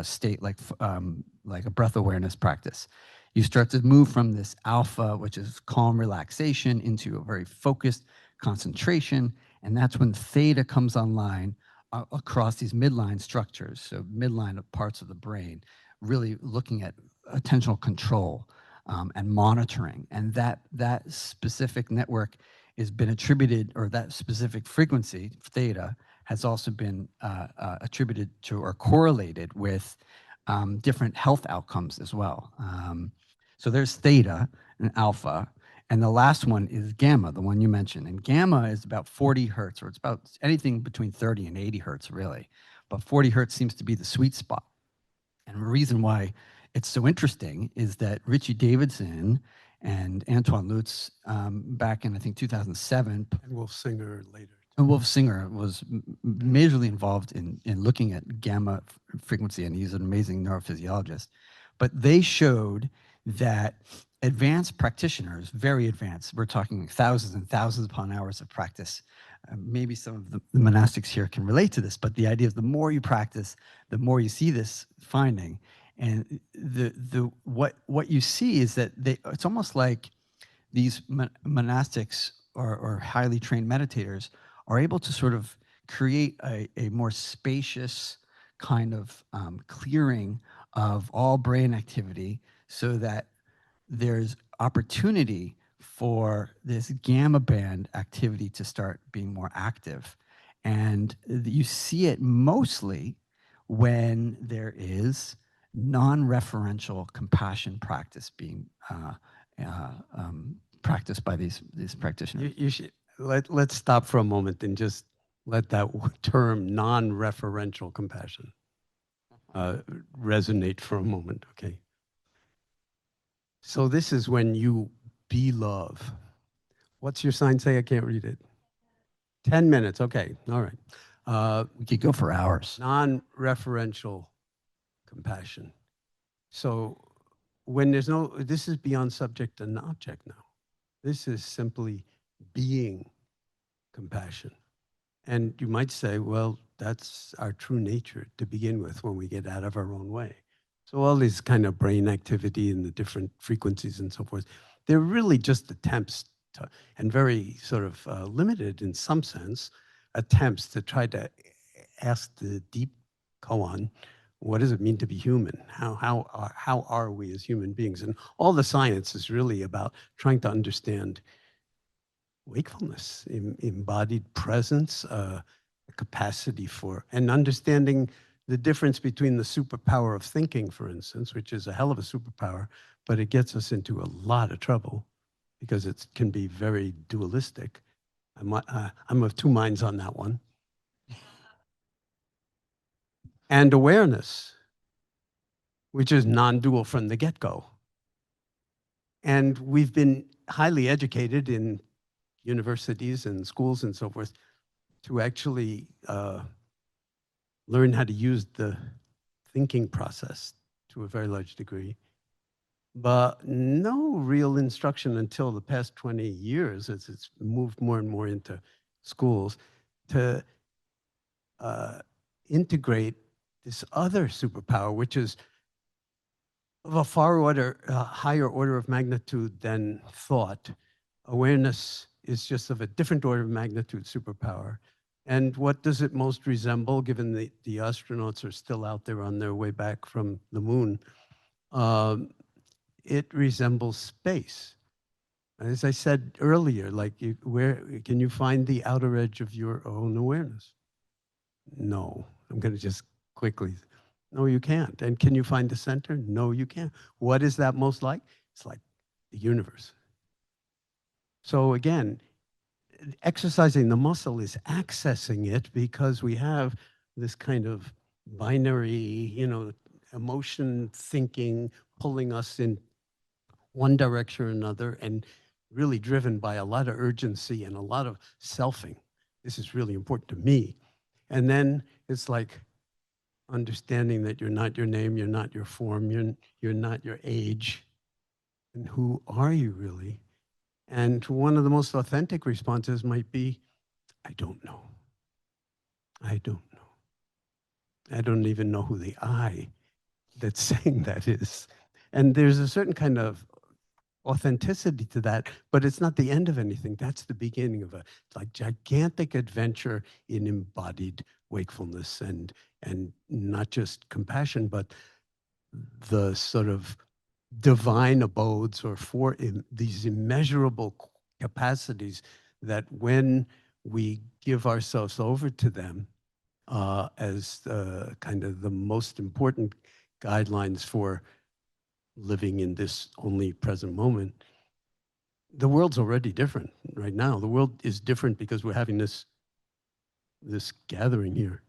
state, like a breath awareness practice. You start to move from this alpha, which is calm relaxation, into a very focused concentration, and that's when theta comes online across these midline structures, so midline parts of the brain, really looking at attentional control and monitoring. And that specific network has been attributed, or that specific frequency, theta, has also been attributed to or correlated with different health outcomes as well. So there's theta and alpha. And the last one is gamma, the one you mentioned. And gamma is about 40 hertz, or it's about anything between 30 and 80 hertz, really. But 40 hertz seems to be the sweet spot. And the reason why it's so interesting is that Richie Davidson and Antoine Lutz, back in, I think, 2007. And Wolf Singer later. And Wolf Singer was majorly involved in looking at gamma frequency, and he's an amazing neurophysiologist. But they showed that advanced practitioners, very advanced, we're talking thousands and thousands upon hours of practice, maybe some of the monastics here can relate to this, but the idea is the more you practice, the more you see this finding. And what you see is that it's almost like these monastics or highly trained meditators are able to sort of create a more spacious kind of clearing of all brain activity so that there's opportunity for this gamma band activity to start being more active. And you see it mostly when there is non-referential compassion practice being practiced by these practitioners. You should, let's stop for a moment and just let that term non-referential compassion resonate for a moment, okay? So this is when you be love. What's your sign say? I can't read it. 10 minutes, okay, all right. We could go for hours. Non-referential compassion. So when there's no, this is beyond subject and object now. This is simply being compassion. And you might say, well, that's our true nature to begin with when we get out of our own way. So all this kind of brain activity and the different frequencies and so forth, they're really just attempts to, and very sort of limited in some sense, attempts to try to ask the deep koan, what does it mean to be human? How are we as human beings? And all the science is really about trying to understand wakefulness, embodied presence, capacity for, and understanding the difference between the superpower of thinking, for instance, which is a hell of a superpower, but it gets us into a lot of trouble because it can be very dualistic. I'm of two minds on that one. And awareness, which is non-dual from the get-go. And we've been highly educated in universities and schools and so forth to actually learn how to use the thinking process to a very large degree, but no real instruction until the past 20 years as it's moved more and more into schools to integrate this other superpower, which is of a higher order of magnitude than thought. Awareness is just of a different order of magnitude superpower. And what does it most resemble, given the astronauts are still out there on their way back from the moon? It resembles space. As I said earlier, like where can you find the outer edge of your own awareness? No, I'm going to just quickly. No, you can't. And can you find the center? No, you can't. What is that most like? It's like the universe. So again, exercising the muscle is accessing it because we have this kind of binary, emotion thinking pulling us in one direction or another and really driven by a lot of urgency and a lot of selfing. This is really important to me. And then it's like understanding that you're not your name, you're not your form, you're not your age. And who are you really? And one of the most authentic responses might be, I don't know. I don't know. I don't even know who the I that's saying that is. And there's a certain kind of authenticity to that, but it's not the end of anything. That's the beginning of a like gigantic adventure in embodied wakefulness and not just compassion, but the sort of divine abodes or these immeasurable capacities that when we give ourselves over to them as kind of the most important guidelines for living in this only present moment, the world's already different right now. The world is different because we're having this gathering here.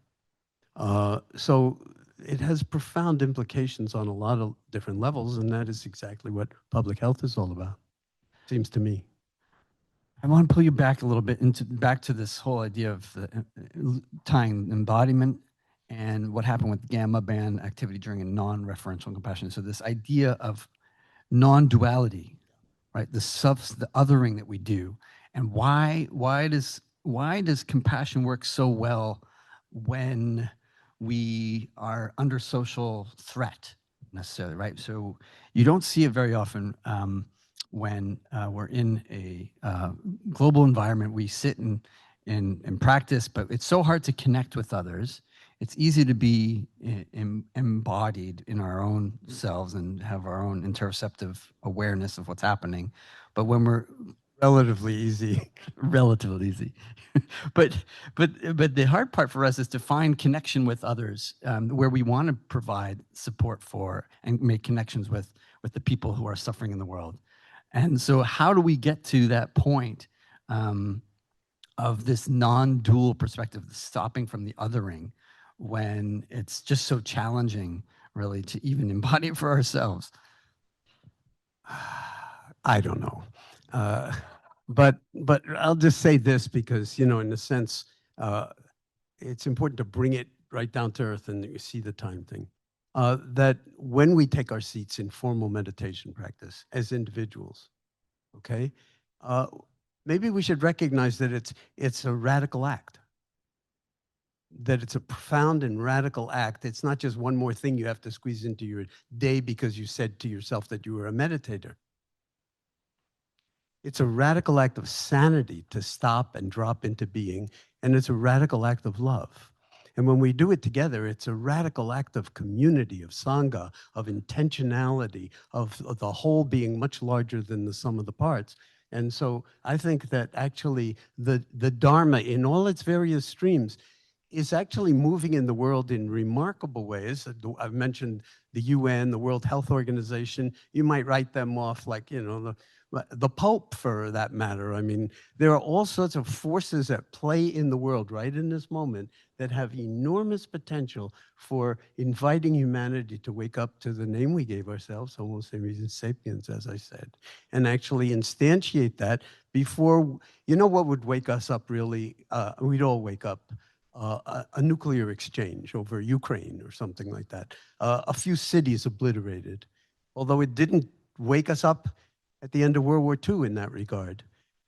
So it has profound implications on a lot of different levels, and that is exactly what public health is all about, seems to me. I want to pull you back a little bit back to this whole idea of tying embodiment and what happened with gamma band activity during a non-referential compassion. So this idea of non-duality, right? The othering that we do, and why does why does compassion work so well when we are under social threat necessarily, right? So you don't see it very often when we're in a global environment. We sit and practice, but it's so hard to connect with others. It's easy to be embodied in our own selves and have our own interoceptive awareness of what's happening. But when we're relatively easy, relatively easy. but the hard part for us is to find connection with others, where we want to provide support for and make connections with the people who are suffering in the world. And so how do we get to that point of this non-dual perspective, stopping from the othering, when it's just so challenging, really, to even embody it for ourselves? I don't know. But I'll just say this because, you know, in a sense, it's important to bring it right down to earth, and you see the time thing. That when we take our seats in formal meditation practice as individuals, okay, maybe we should recognize that it's a radical act. That it's a profound and radical act. It's not just one more thing you have to squeeze into your day because you said to yourself that you were a meditator. It's a radical act of sanity to stop and drop into being, and it's a radical act of love. And when we do it together, it's a radical act of community, of sangha, of intentionality, of the whole being much larger than the sum of the parts. And so I think that actually the Dharma in all its various streams is actually moving in the world in remarkable ways. I've mentioned the UN, the World Health Organization. You might write them off like, you know, the Pope for that matter. I mean, there are all sorts of forces at play in the world right in this moment that have enormous potential for inviting humanity to wake up to the name we gave ourselves, Homo sapiens, as I said, and actually instantiate that before, you know what would wake us up really? We'd all wake up. A nuclear exchange over Ukraine or something like that. A few cities obliterated, although it didn't wake us up at the end of World War II in that regard.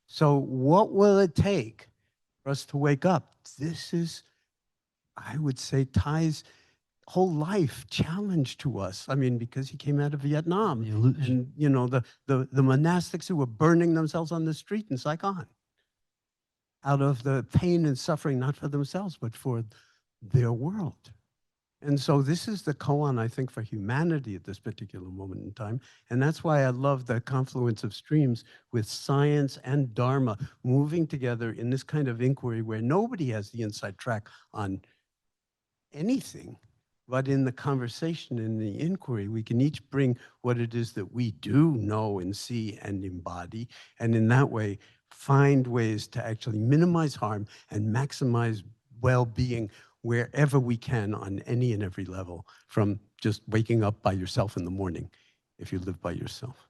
So what will it take for us to wake up? This is, I would say, Thai's whole life challenge to us. I mean, because he came out of Vietnam, and you know, the monastics who were burning themselves on the street in Saigon, out of the pain and suffering, not for themselves, but for their world. And so this is the koan, I think, for humanity at this particular moment in time. And that's why I love the confluence of streams with science and Dharma moving together in this kind of inquiry where nobody has the inside track on anything, but in the conversation, in the inquiry, we can each bring what it is that we do know and see and embody. And in that way, find ways to actually minimize harm and maximize well-being wherever we can on any and every level, from just waking up by yourself in the morning, if you live by yourself.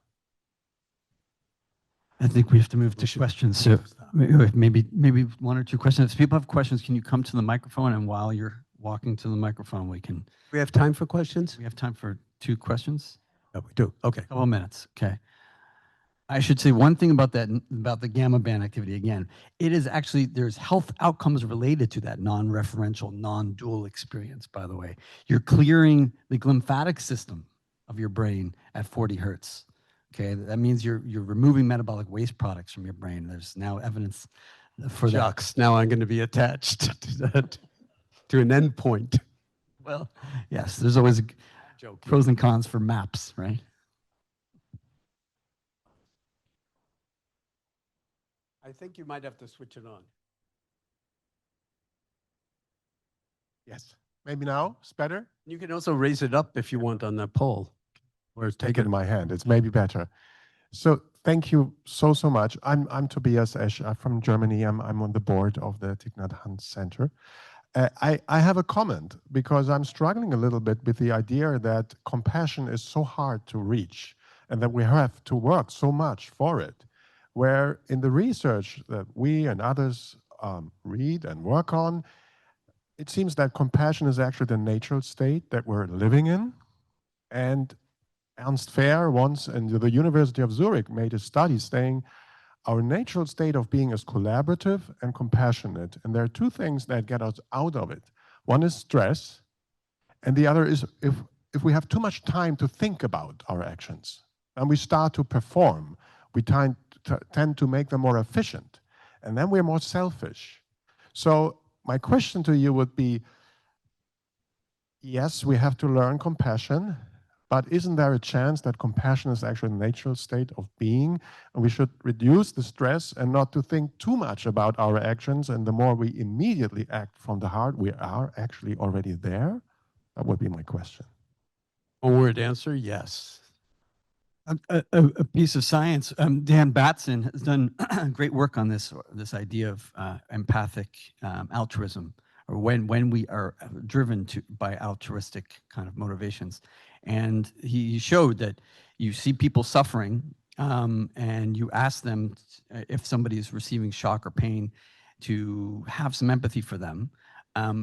I think we have to move to questions. So maybe one or two questions. If people have questions, can you come to the microphone? And while you're walking to the microphone, we can. We have time for questions? We have time for 2 questions. Oh, we do. Okay. A couple of minutes. Okay. I should say one thing about that, about the gamma band activity. Again, it is actually, there's health outcomes related to that non-referential, non-dual experience, by the way. You're clearing the glymphatic system of your brain at 40 hertz. Okay, that means you're removing metabolic waste products from your brain. There's now evidence for Shucks, now I'm going to be attached to that, to an endpoint. Well, yes, there's always pros and cons for maps, right? I think you might have to switch it on. Yes, maybe now it's better. You can also raise it up if you want on that pole. Or take it in my hand. It's maybe better. So thank you so much. I'm Tobias Esch. I'm from Germany. I'm on the board of the Thich Nhat Hanh Center. I have a comment because I'm struggling a little bit with the idea that compassion is so hard to reach and that we have to work so much for it. Where in the research that we and others read and work on, it seems that compassion is actually the natural state that we're living in. And Ernst Fehr once in the University of Zurich made a study saying our natural state of being is collaborative and compassionate. And there are two things that get us out of it. One is stress, and the other is if we have too much time to think about our actions and we start to perform, we tend to make them more efficient. And then we're more selfish. So my question to you would be, yes, we have to learn compassion, but isn't there a chance that compassion is actually a natural state of being? And we should reduce the stress and not to think too much about our actions. And the more we immediately act from the heart, we are actually already there? That would be my question. One-word answer, yes. A piece of science. Jon Kabat-Zinn has done great work on this idea of empathic altruism, or when we are driven by altruistic kind of motivations. And he showed that you see people suffering, and you ask them if somebody is receiving shock or pain to have some empathy for them,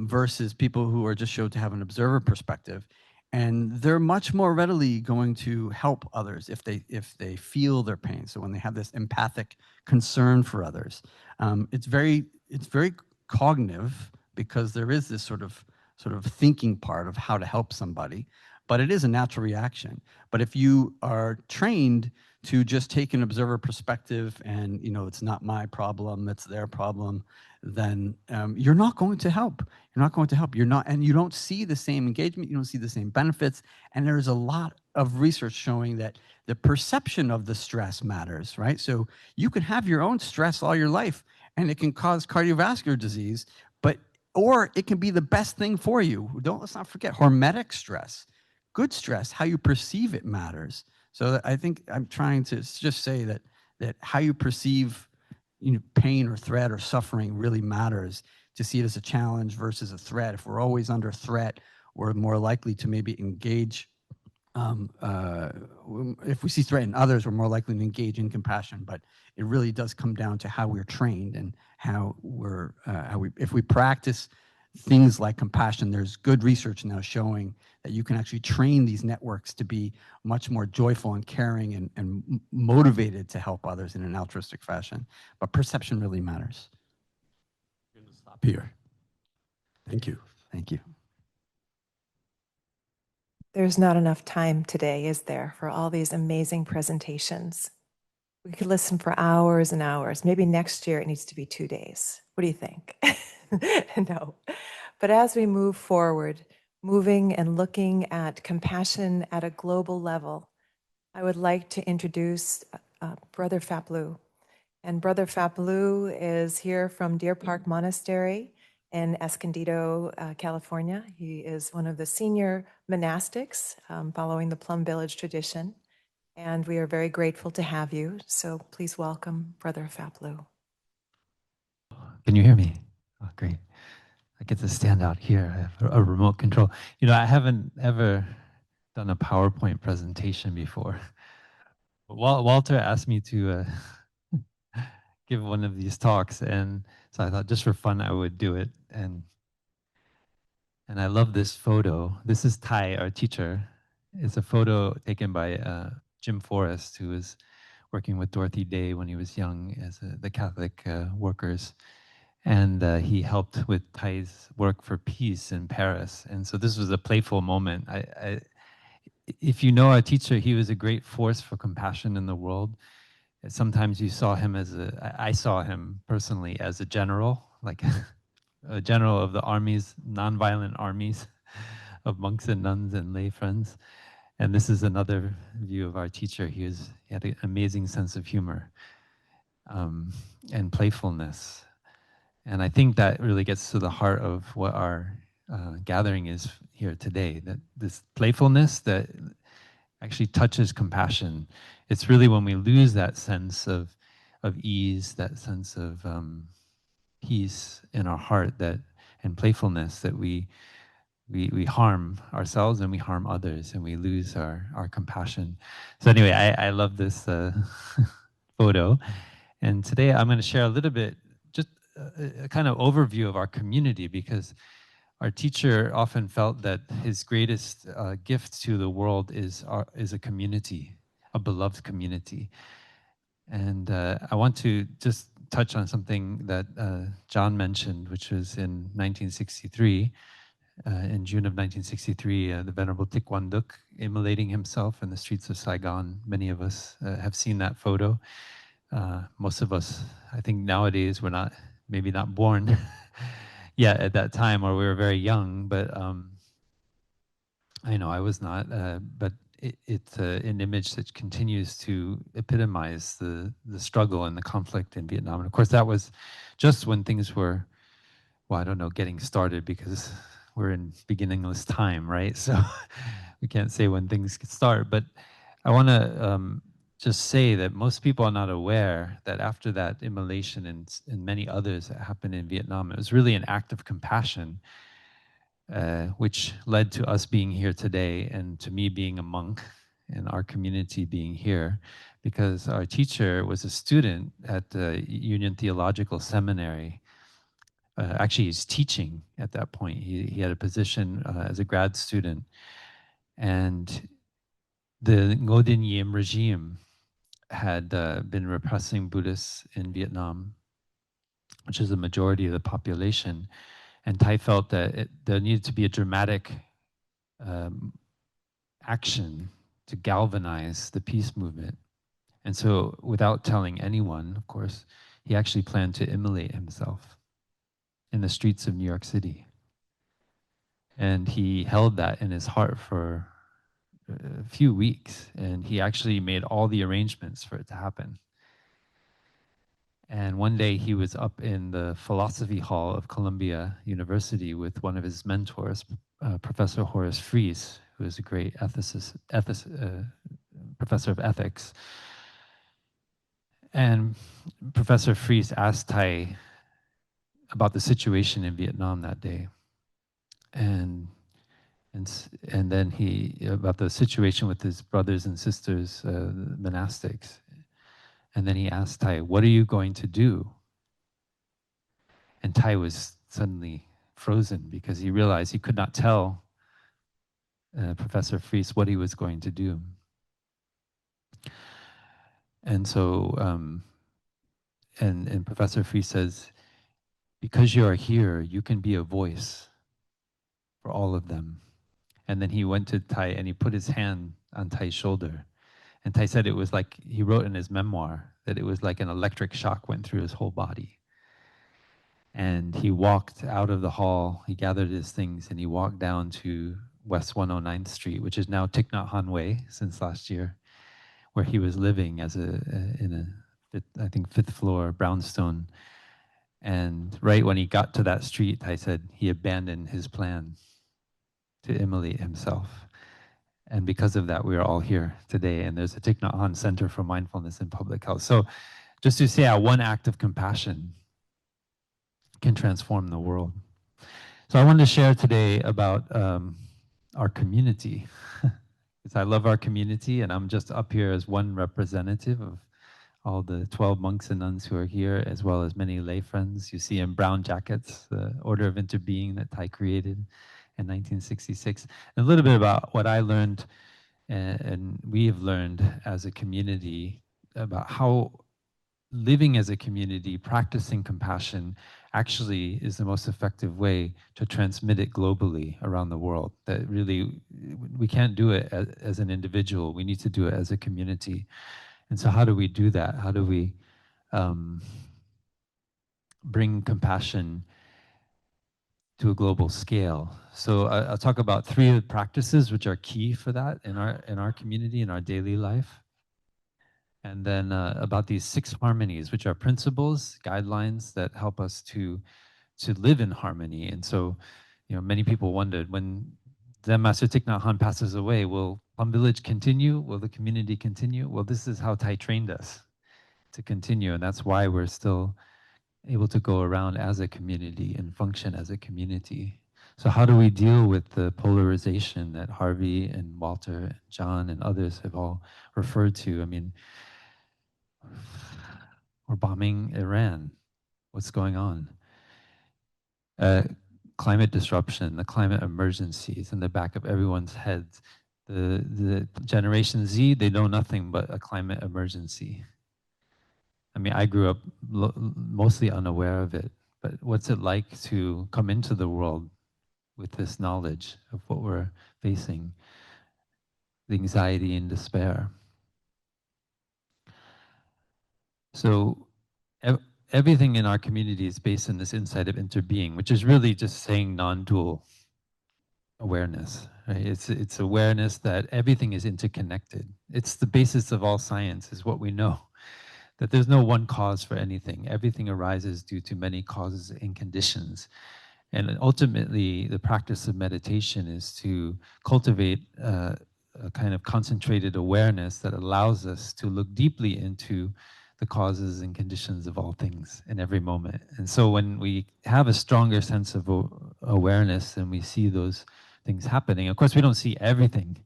versus people who are just showed to have an observer perspective. And they're much more readily going to help others if they feel their pain. So when they have this empathic concern for others, it's very cognitive, because there is this sort of thinking part of how to help somebody, but it is a natural reaction. But if you are trained to just take an observer perspective and, it's not my problem, it's their problem, then you're not going to help. You're not going to help. And you don't see the same engagement, you don't see the same benefits. And there's a lot of research showing that the perception of the stress matters, right? So you can have your own stress all your life, and it can cause cardiovascular disease, or it can be the best thing for you. Let's not forget hormetic stress. Good stress, how you perceive it matters. So I think I'm trying to just say that how you perceive pain or threat or suffering really matters, to see it as a challenge versus a threat. If we're always under threat, we're more likely to maybe engage. If we see threat in others, we're more likely to engage in compassion. But it really does come down to how we're trained and how if we practice things like compassion. There's good research now showing that you can actually train these networks to be much more joyful and caring and motivated to help others in an altruistic fashion. But perception really matters. I'm going to stop here. Thank you. Thank you. There's not enough time today, is there, for all these amazing presentations? We could listen for hours and hours. Maybe next year it needs to be 2 days. What do you think? No. But as we move forward, moving and looking at compassion at a global level, I would like to introduce Brother Phap. And Brother Phap is here from Deer Park Monastery in Escondido, California. He is one of the senior monastics following the Plum Village tradition. And we are very grateful to have you. So please welcome Brother Phap. Can you hear me? Oh, great. I get to stand out here. I have a remote control. I haven't ever done a PowerPoint presentation before. Walter asked me to give one of these talks, and so I thought just for fun I would do it. And I love this photo. This is Ty, our teacher. It's a photo taken by Jim Forrest, who was working with Dorothy Day when he was young as the Catholic workers. And he helped with Ty's work for peace in Paris. And so this was a playful moment. If you know our teacher, he was a great force for compassion in the world. Sometimes you saw him I saw him personally as a general, like a general of the armies, nonviolent armies of monks and nuns and lay friends. And this is another view of our teacher. He had an amazing sense of humor and playfulness. And I think that really gets to the heart of what our gathering is here today, that this playfulness that actually touches compassion. It's really when we lose that sense of ease, that sense of peace in our heart, and playfulness, that we harm ourselves and we harm others, and we lose our compassion. So anyway, I love this photo. And today I'm going to share a little bit, just a kind of overview of our community, because our teacher often felt that his greatest gift to the world is a community, a beloved community. And I want to just touch on something that Jon mentioned, which was in 1963. In June of 1963, the Venerable Thich Nhat Hanh Center immolating himself in the streets of Saigon. Many of us have seen that photo. Most of us, I think nowadays, we're not, maybe not born yet at that time, or we were very young, but I know I was not, but it's an image that continues to epitomize the struggle and the conflict in Vietnam. And of course, that was just when things were, well, I don't know, getting started, because we're in beginningless time, right? So we can't say when things could start. But I want to just say that most people are not aware that after that immolation and many others that happened in Vietnam, it was really an act of compassion, which led to us being here today, and to me being a monk and our community being here, because our teacher was a student at the Union Theological Seminary. Actually, he's teaching at that point. He had a position as a grad student. And the Ngo Dinh Diem regime had been repressing Buddhists in Vietnam, which is the majority of the population. And Thai felt that there needed to be a dramatic action to galvanize the peace movement. And so, without telling anyone, of course, he actually planned to immolate himself in the streets of New York City. And he held that in his heart for a few weeks, and he actually made all the arrangements for it to happen. And one day he was up in the philosophy hall of Columbia University with one of his mentors, Professor Horace Fries, who is a great professor of ethics. And Professor Fries asked Thai about the situation in Vietnam that day. And then he, about the situation with his brothers and sisters, monastics. And then he asked Thai, "What are you going to do?" And Thai was suddenly frozen, because he realized he could not tell Professor Fries what he was going to do. And so, and Professor Fries says, "Because you are here, you can be a voice for all of them." And then he went to Thai and he put his hand on Thai's shoulder. And Thai said it was like, he wrote in his memoir that it was like an electric shock went through his whole body. And he walked out of the hall, he gathered his things, and he walked down to West 109th Street, which is now Thich Nhat Hanh Way since last year, where he was living as in I think, 5th floor brownstone. And right when he got to that street, Thai said he abandoned his plan to immolate himself. And because of that, we are all here today. And there's a Thich Nhat Hanh Center for Mindfulness and Public Health. So just to say, one act of compassion can transform the world. So I wanted to share today about our community. Because I love our community, and I'm just up here as one representative of all the 12 monks and nuns who are here, as well as many lay friends. You see in brown jackets, the Order of Interbeing that Thai created in 1966. And a little bit about what I learned and we have learned as a community about how living as a community, practicing compassion, actually is the most effective way to transmit it globally around the world. That really, we can't do it as an individual. We need to do it as a community. And so how do we do that? How do we bring compassion to a global scale? So I'll talk about 3 of the practices which are key for that in our community, in our daily life. And then about these 6 harmonies, which are principles, guidelines that help us to live in harmony. And so, many people wondered, when Zen Master Thich Nhat Hanh passes away, will Plum Village continue? Will the community continue? Well, this is how Thai trained us to continue, and that's why we're still able to go around as a community and function as a community. So how do we deal with the polarization that Harvey and Walter and Jon and others have all referred to? I mean, we're bombing Iran. What's going on? Climate disruption, the climate emergency is in the back of everyone's heads. The Generation Z, they know nothing but a climate emergency. I mean, I grew up mostly unaware of it, but what's it like to come into the world with this knowledge of what we're facing, the anxiety and despair? So everything in our community is based on this insight of interbeing, which is really just saying non-dual awareness. Right? It's awareness that everything is interconnected. It's the basis of all science, is what we know, that there's no one cause for anything. Everything arises due to many causes and conditions. And ultimately, the practice of meditation is to cultivate a kind of concentrated awareness that allows us to look deeply into the causes and conditions of all things in every moment. And so when we have a stronger sense of awareness and we see those things happening, of course, we don't see everything,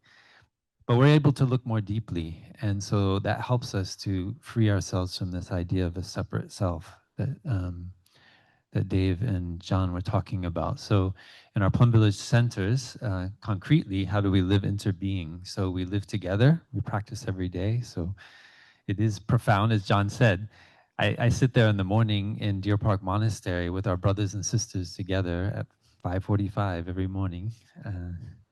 but we're able to look more deeply. And so that helps us to free ourselves from this idea of a separate self that Dave and John were talking about. So in our Plum Village centers, concretely, how do we live interbeing? So we live together, we practice every day. So it is profound, as John said. I sit there in the morning in Deer Park Monastery with our brothers and sisters together at 5:45 every morning,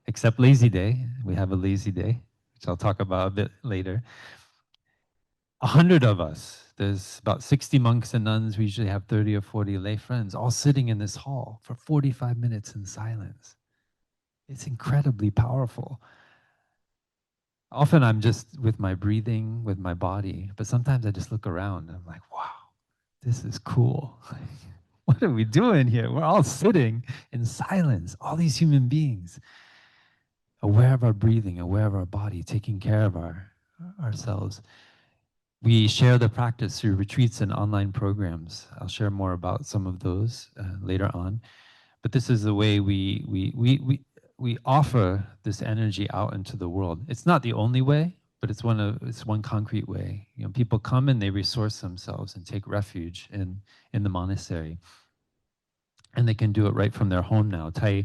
except lazy day. We have a lazy day, which I'll talk about a bit later. 100 of us, there's about 60 monks and nuns. We usually have 30 or 40 lay friends, all sitting in this hall for 45 minutes in silence. It's incredibly powerful. Often I'm just with my breathing, with my body, but sometimes I just look around and I'm like, wow, this is cool. What are we doing here? We're all sitting in silence, all these human beings, aware of our breathing, aware of our body, taking care of ourselves. We share the practice through retreats and online programs. I'll share more about some of those later on. But this is the way we offer this energy out into the world. It's not the only way, but it's one concrete way. You know, people come and they resource themselves and take refuge in the monastery, and they can do it right from their home now. Thai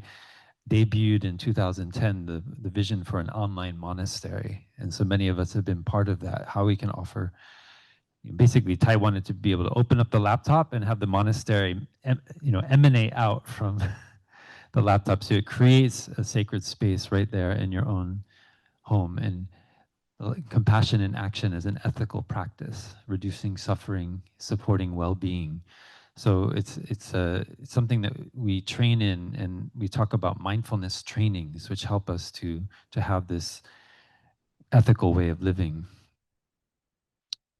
debuted in 2010 the vision for an online monastery, and so many of us have been part of that. How we can offer. Basically, Thai wanted to be able to open up the laptop and have the monastery, emanate out from the laptop. So it creates a sacred space right there in your own home. And compassion in action is an ethical practice, reducing suffering, supporting well-being. So it's something that we train in, and we talk about mindfulness trainings, which help us to have this ethical way of living.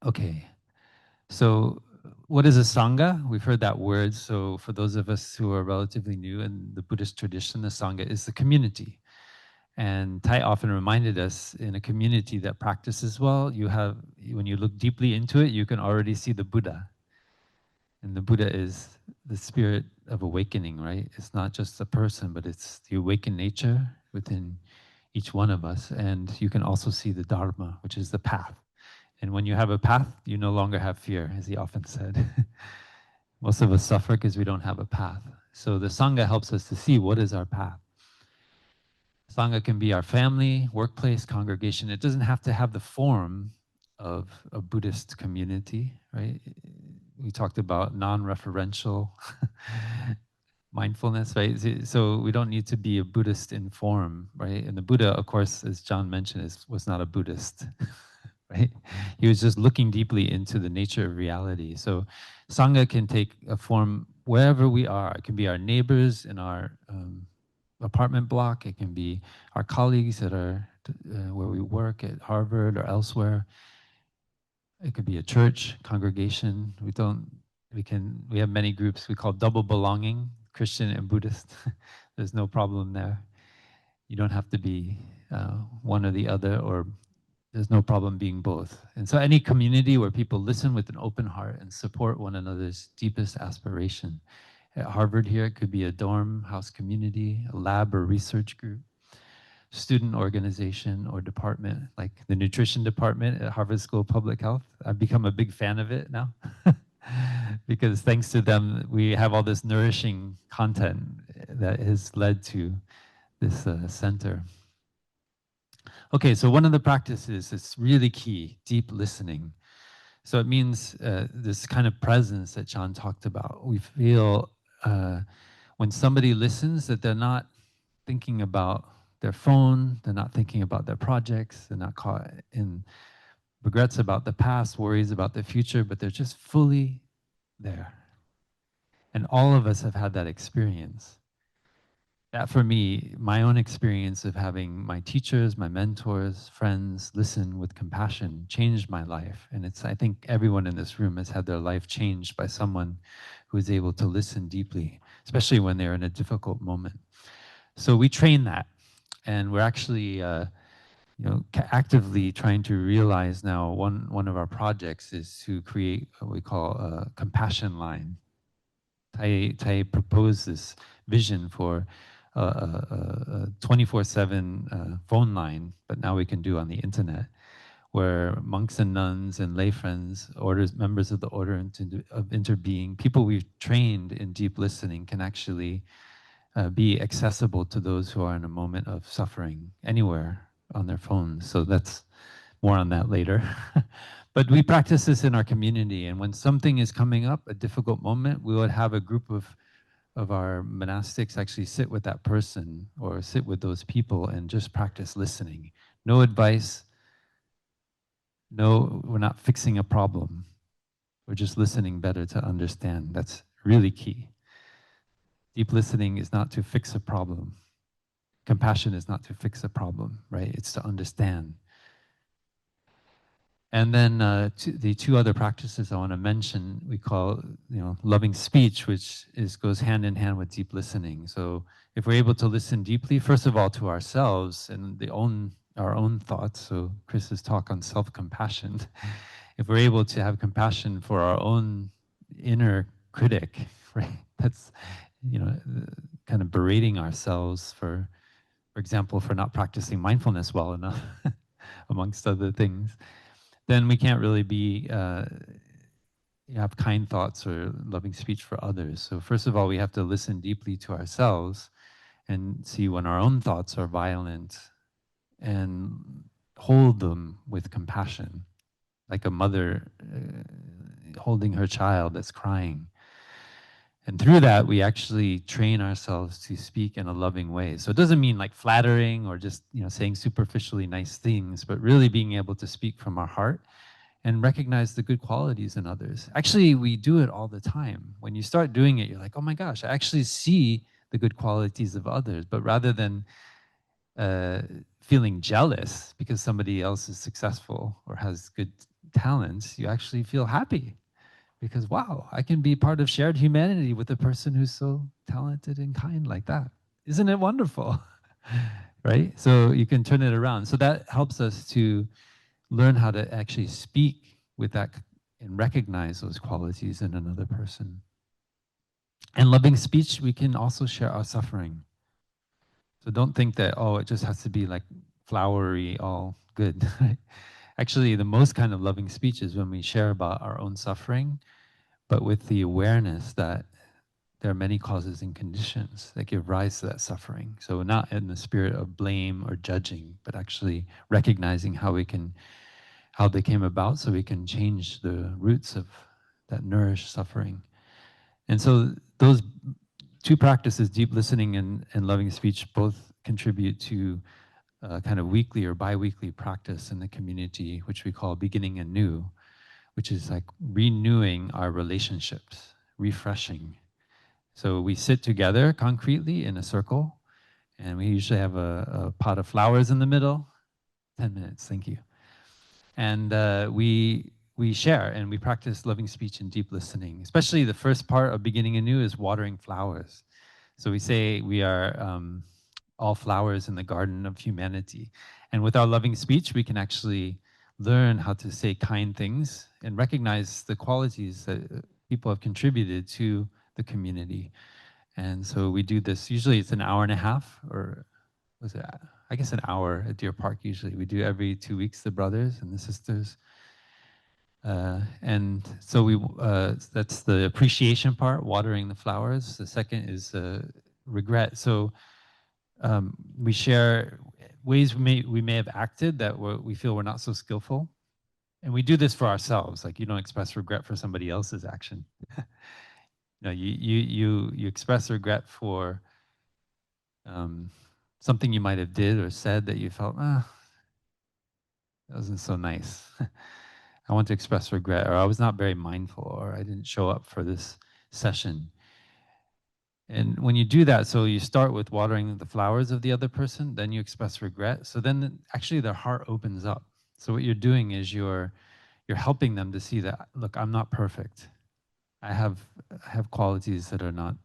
Okay, so what is a Sangha? We've heard that word. So for those of us who are relatively new in the Buddhist tradition, the Sangha is the community. And Thai often reminded us, in a community that practices well, when you look deeply into it, you can already see the Buddha. And the Buddha is the spirit of awakening, right? It's not just a person, but it's the awakened nature within each one of us. And you can also see the Dharma, which is the path. And when you have a path, you no longer have fear, as he often said. Most of us suffer because we don't have a path. So the Sangha helps us to see what is our path. Sangha can be our family, workplace, congregation. It doesn't have to have the form of a Buddhist community, right? We talked about non-referential mindfulness, right? So we don't need to be a Buddhist in form, right? And the Buddha, of course, as John mentioned, was not a Buddhist. Right? He was just looking deeply into the nature of reality. So Sangha can take a form wherever we are. It can be our neighbors in our apartment block. It can be our colleagues that are where we work at Harvard or elsewhere. It could be a church, congregation. We have many groups we call double belonging, Christian and Buddhist. There's no problem there. You don't have to be one or the other, or there's no problem being both. And so any community where people listen with an open heart and support one another's deepest aspiration. At Harvard here, it could be a dorm house community, a lab or research group, student organization or department, like the nutrition department at Harvard School of Public Health. I've become a big fan of it now because thanks to them, we have all this nourishing content that has led to this center. Okay, so one of the practices is really key, deep listening. So it means this kind of presence that Jon talked about. We feel when somebody listens that they're not thinking about their phone, they're not thinking about their projects, they're not caught in regrets about the past, worries about the future, but they're just fully there. And all of us have had that experience. That for me, my own experience of having my teachers, my mentors, friends listen with compassion changed my life. And it's, I think everyone in this room has had their life changed by someone who is able to listen deeply, especially when they're in a difficult moment. So we train that. And we're actually actively trying to realize now one of our projects is to create what we call a compassion line. Tai proposed this vision for a 24/7 phone line, but now we can do on the internet, where monks and nuns and lay friends, members of the order of interbeing, people we've trained in deep listening can actually be accessible to those who are in a moment of suffering anywhere on their phones. So that's more on that later. But we practice this in our community, and when something is coming up, a difficult moment, we would have a group of our monastics actually sit with that person or sit with those people and just practice listening. No advice, no, we're not fixing a problem. We're just listening better to understand. That's really key. Deep listening is not to fix a problem. Compassion is not to fix a problem, right? It's to understand. And then the two other practices I want to mention, we call loving speech, which goes hand in hand with deep listening. So if we're able to listen deeply, first of all, to ourselves and our own thoughts. So Chris's talk on self-compassion. If we're able to have compassion for our own inner critic, right? That's kind of berating ourselves for example, for not practicing mindfulness well enough, amongst other things. Then we can't really have kind thoughts or loving speech for others. So first of all, we have to listen deeply to ourselves and see when our own thoughts are violent and hold them with compassion, like a mother holding her child that's crying. And through that, we actually train ourselves to speak in a loving way. So it doesn't mean like flattering or just saying superficially nice things, but really being able to speak from our heart and recognize the good qualities in others. Actually, we do it all the time. When you start doing it, you're like, oh my gosh, I actually see the good qualities of others. But rather than feeling jealous because somebody else is successful or has good talents, you actually feel happy. Because, wow, I can be part of shared humanity with a person who's so talented and kind like that. Isn't it wonderful? Right? So you can turn it around. So that helps us to learn how to actually speak with that and recognize those qualities in another person. And loving speech, we can also share our suffering. So don't think that, oh, it just has to be like flowery, all good. Actually, the most kind of loving speech is when we share about our own suffering, but with the awareness that there are many causes and conditions that give rise to that suffering. So not in the spirit of blame or judging, but actually recognizing how they came about so we can change the roots of that nourish suffering. And so those two practices, deep listening and loving speech, both contribute to kind of weekly or bi-weekly practice in the community, which we call beginning anew, which is like renewing our relationships, refreshing. So we sit together concretely in a circle, and we usually have a pot of flowers in the middle. 10 minutes, thank you. And we share and we practice loving speech and deep listening. Especially the first part of beginning anew is watering flowers. So we say we are all flowers in the garden of humanity. And with our loving speech, we can actually learn how to say kind things and recognize the qualities that people have contributed to the community. And so we do this, usually it's an hour and a half, or was it, I guess an hour at Deer Park usually. We do every 2 weeks, the brothers and the sisters. And so that's the appreciation part, watering the flowers. The second is regret. So we share ways we may have acted that we feel we're not so skillful. And we do this for ourselves. Like, you don't express regret for somebody else's action. No, you express regret for something you might have did or said that you felt, that wasn't so nice. I want to express regret, or I was not very mindful, or I didn't show up for this session. And when you do that, so you start with watering the flowers of the other person, then you express regret. So then actually their heart opens up. So what you're doing is you're helping them to see that, look, I'm not perfect. I have qualities that are not,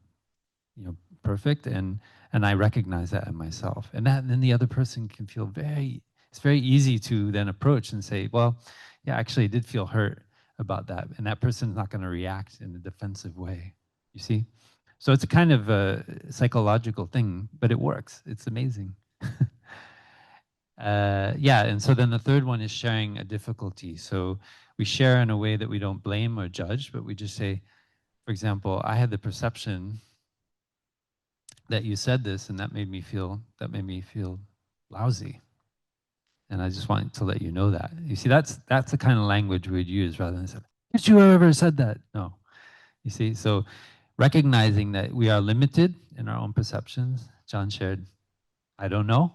perfect, and I recognize that in myself. And then the other person can feel it's very easy to then approach and say, well, yeah, actually I did feel hurt about that. And that person's not going to react in a defensive way, you see? So it's a kind of a psychological thing, but it works. It's amazing. And so then the third one is sharing a difficulty. So we share in a way that we don't blame or judge, but we just say, for example, I had the perception that you said this, and that made me feel lousy. And I just wanted to let you know that. You see, that's the kind of language we'd use rather than say, did you ever said that? No. You see, so recognizing that we are limited in our own perceptions. John shared, I don't know.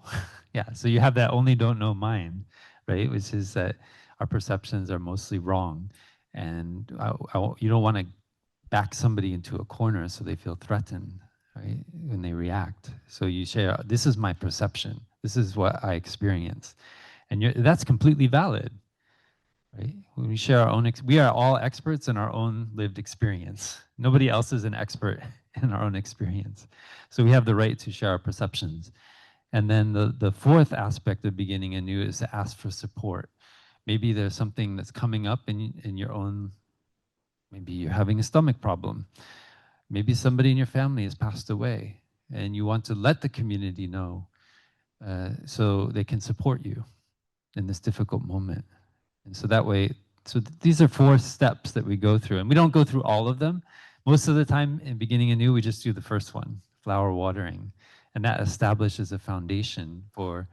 Yeah, so you have that only don't know mind, right? Which is that our perceptions are mostly wrong. And you don't want to back somebody into a corner so they feel threatened, right, when they react. So you share, this is my perception. This is what I experience. And that's completely valid, right? When we share our own, we are all experts in our own lived experience. Nobody else is an expert in our own experience. So we have the right to share our perceptions. And then the fourth aspect of beginning anew is to ask for support. Maybe there's something that's coming up in your own, maybe you're having a stomach problem. Maybe somebody in your family has passed away and you want to let the community know so they can support you in this difficult moment. And so that way, these are 4 steps that we go through, and we don't go through all of them. Most of the time in beginning anew, we just do the first one, flower watering, and that establishes a foundation for,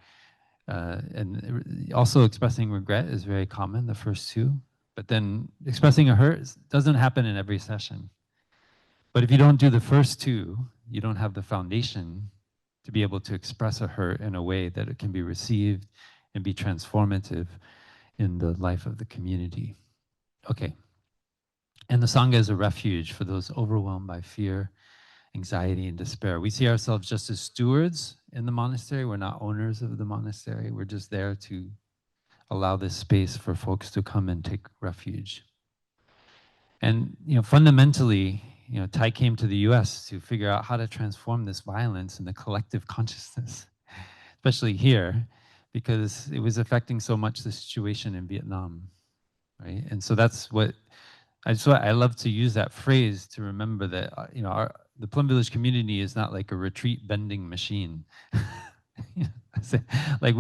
and also expressing regret is very common, the first 2, but then expressing a hurt doesn't happen in every session. But if you don't do the first 2, you don't have the foundation to be able to express a hurt in a way that it can be received and be transformative in the life of the community. Okay. And the Sangha is a refuge for those overwhelmed by fear, anxiety, and despair. We see ourselves just as stewards in the monastery. We're not owners of the monastery. We're just there to allow this space for folks to come and take refuge. And fundamentally, Thai came to the US to figure out how to transform this violence in the collective consciousness, especially here, because it was affecting so much the situation in Vietnam, right? And so that's what I love to use that phrase to remember that the Plum Village community is not like a retreat bending machine. Like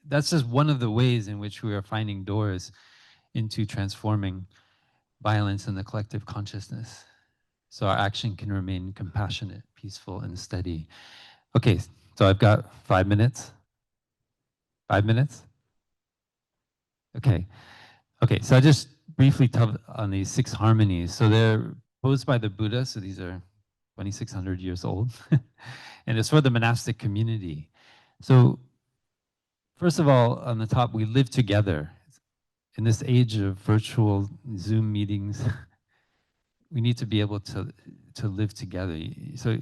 that's just one of the ways in which we are finding doors into transforming violence in the collective consciousness, so our action can remain compassionate, peaceful, and steady. Okay, so I've got 5 minutes. 5 minutes? Okay. Okay, so I just briefly touch on these 6 harmonies. So they're posed by the Buddha, so these are 2,600 years old. And it's for the monastic community. So first of all, on the top, we live together. In this age of virtual Zoom meetings, we need to be able to live together. So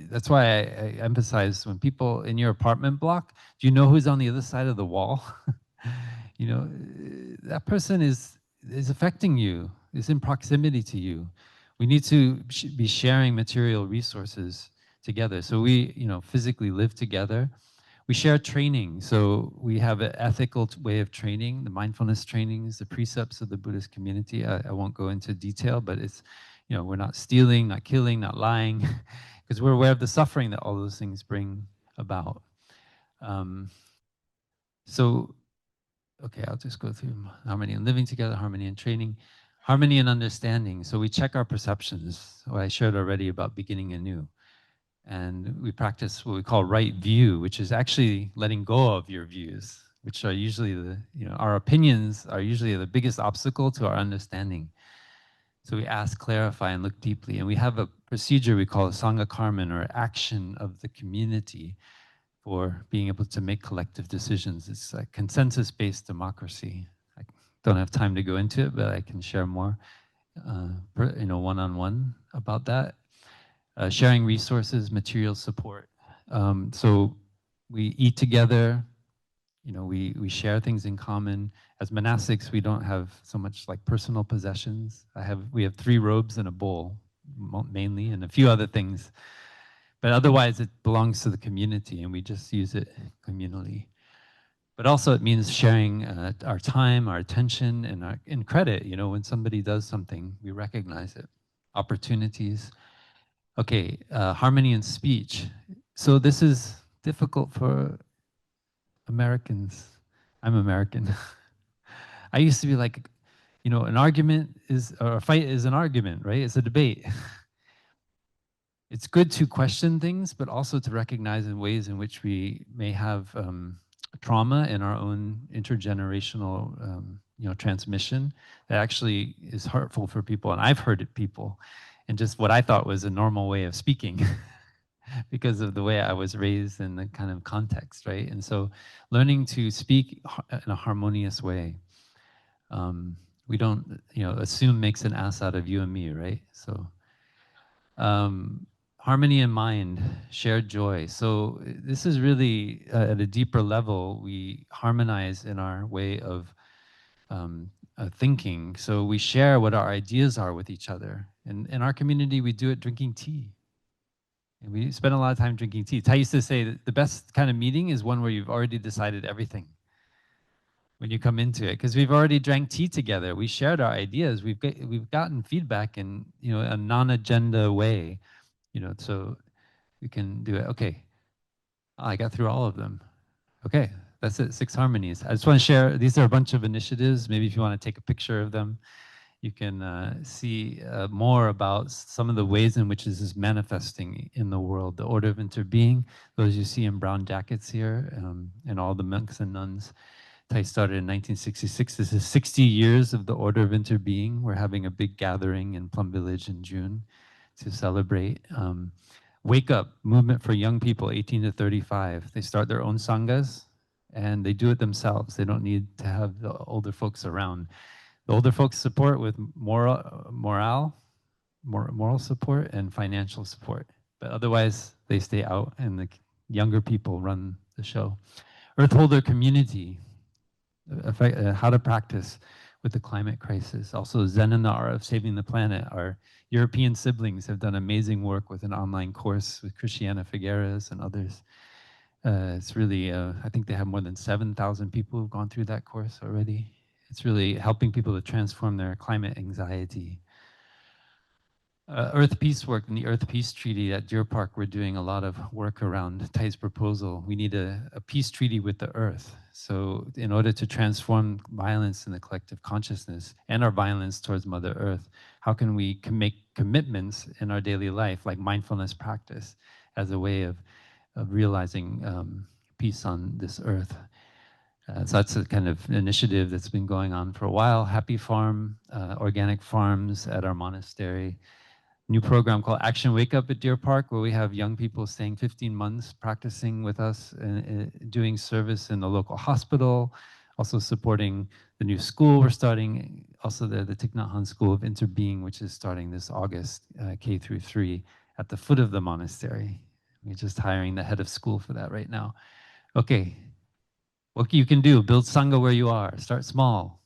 that's why I emphasize when people in your apartment block, do you know who's on the other side of the wall? That person is affecting you, is in proximity to you. We need to be sharing material resources together. So we, physically live together. We share training. So we have an ethical way of training, the mindfulness trainings, the precepts of the Buddhist community. I won't go into detail, but it's, we're not stealing, not killing, not lying, because we're aware of the suffering that all those things bring about. Okay, I'll just go through harmony and living together, harmony and training, harmony and understanding. So we check our perceptions. What I shared already about beginning anew. And we practice what we call right view, which is actually letting go of your views. which are usually our opinions are usually the biggest obstacle to our understanding. So we ask, clarify, and look deeply. And we have a procedure we call Sangha Karman, or action of the community, for being able to make collective decisions. It's a consensus-based democracy. I don't have time to go into it, but I can share more, one-on-one about that. Sharing resources, material support. So we eat together. We share things in common. As monastics, we don't have so much like personal possessions. We have 3 robes and a bowl, mainly, and a few other things. But otherwise, it belongs to the community, and we just use it communally. But also, it means sharing our time, our attention, and credit. When somebody does something, we recognize it. Opportunities. Okay, harmony in speech. So this is difficult for Americans. I'm American. I used to be like, an argument or a fight is an argument, right? It's a debate. It's good to question things, but also to recognize in ways in which we may have trauma in our own intergenerational, transmission that actually is hurtful for people. And I've hurted people in just what I thought was a normal way of speaking. Because of the way I was raised in the kind of context, right? And so learning to speak in a harmonious way. We don't, assume makes an ass out of you and me, right? So harmony in mind, shared joy. So this is really at a deeper level, we harmonize in our way of thinking. So we share what our ideas are with each other. And in our community, we do it drinking tea. And we spend a lot of time drinking tea. I used to say that the best kind of meeting is one where you've already decided everything when you come into it, because we've already drank tea together. We shared our ideas. We've gotten feedback in a non-agenda way, so we can do it. Okay, I got through all of them. Okay, that's it. 6 harmonies. I just want to share. These are a bunch of initiatives. Maybe if you want to take a picture of them, you can see more about some of the ways in which this is manifesting in the world. The Order of Interbeing, those you see in brown jackets here, and all the monks and nuns. Thai started in 1966. This is 60 years of the Order of Interbeing. We're having a big gathering in Plum Village in June to celebrate. Wake Up, movement for young people, 18 to 35. They start their own sanghas, and they do it themselves. They don't need to have the older folks around. The older folks support with moral support and financial support. But otherwise, they stay out, and the younger people run the show. Earthholder community, how to practice with the climate crisis. Also, Zen and the Art of Saving the Planet. Our European siblings have done amazing work with an online course with Christiana Figueres and others. It's really, I think they have more than 7,000 people who've gone through that course already. It's really helping people to transform their climate anxiety. Earth Peace work in the Earth Peace Treaty at Deer Park, we're doing a lot of work around Thai's proposal. We need a peace treaty with the earth. So in order to transform violence in the collective consciousness and our violence towards Mother Earth, how can we make commitments in our daily life, like mindfulness practice, as a way of realizing peace on this earth? So that's a kind of initiative that's been going on for a while. Happy Farm, organic farms at our monastery. New program called Action Wake Up at Deer Park, where we have young people staying 15 months practicing with us and doing service in the local hospital, also supporting the new school we're starting, also the Thich Nhat Hanh School of Interbeing, which is starting this August, K through 3, at the foot of the monastery. We're just hiring the head of school for that right now. Okay, what you can do, build Sangha where you are, start small.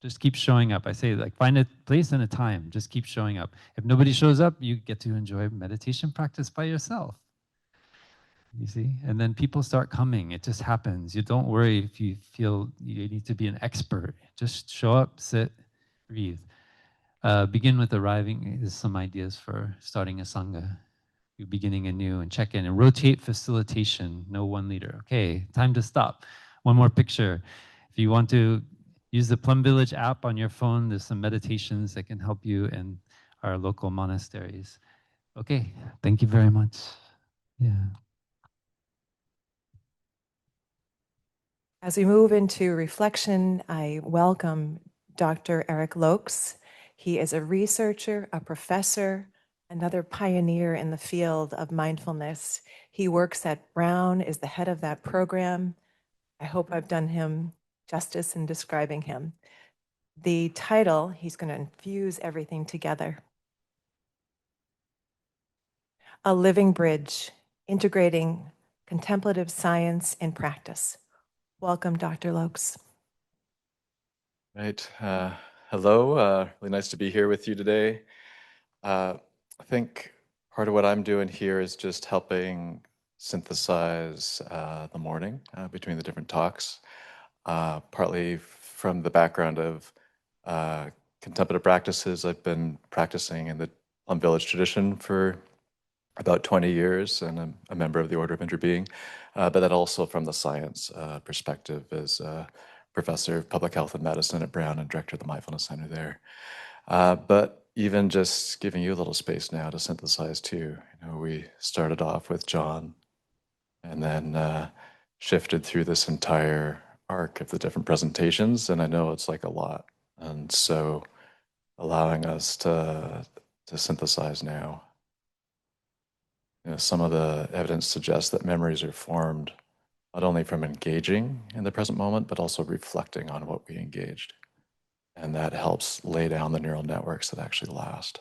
Just keep showing up. I say, like, find a place and a time. Just keep showing up. If nobody shows up, you get to enjoy meditation practice by yourself. You see? And then people start coming. It just happens. You don't worry if you feel you need to be an expert. Just show up, sit, breathe. Begin with arriving is some ideas for starting a Sangha. You're beginning anew, and check in and rotate facilitation. No one leader. Okay, time to stop. One more picture. If you want to use the Plum Village app on your phone, there's some meditations that can help you in our local monasteries. Okay, thank you very much. Yeah. As we move into reflection, I welcome Dr. Eric Loucks. He is a researcher, a professor, another pioneer in the field of mindfulness. He works at Brown, is the head of that program. I hope I've done him justice in describing him. The title, he's going to infuse everything together. A Living Bridge, Integrating Contemplative Science and Practice. Welcome, Dr. Loucks. Right. Hello. Really nice to be here with you today. I think part of what I'm doing here is just helping synthesize the morning between the different talks, partly from the background of contemplative practices. I've been practicing in the Plum Village tradition for about 20 years, and I'm a member of the Order of Interbeing, but then also from the science perspective as professor of public health and medicine at Brown and director of the Mindfulness Center there. But even just giving you a little space now to synthesize too. We started off with Jon and then shifted through this entire arc of the different presentations, and I know it's like a lot. And so allowing us to synthesize now. Some of the evidence suggests that memories are formed not only from engaging in the present moment, but also reflecting on what we engaged. And that helps lay down the neural networks that actually last.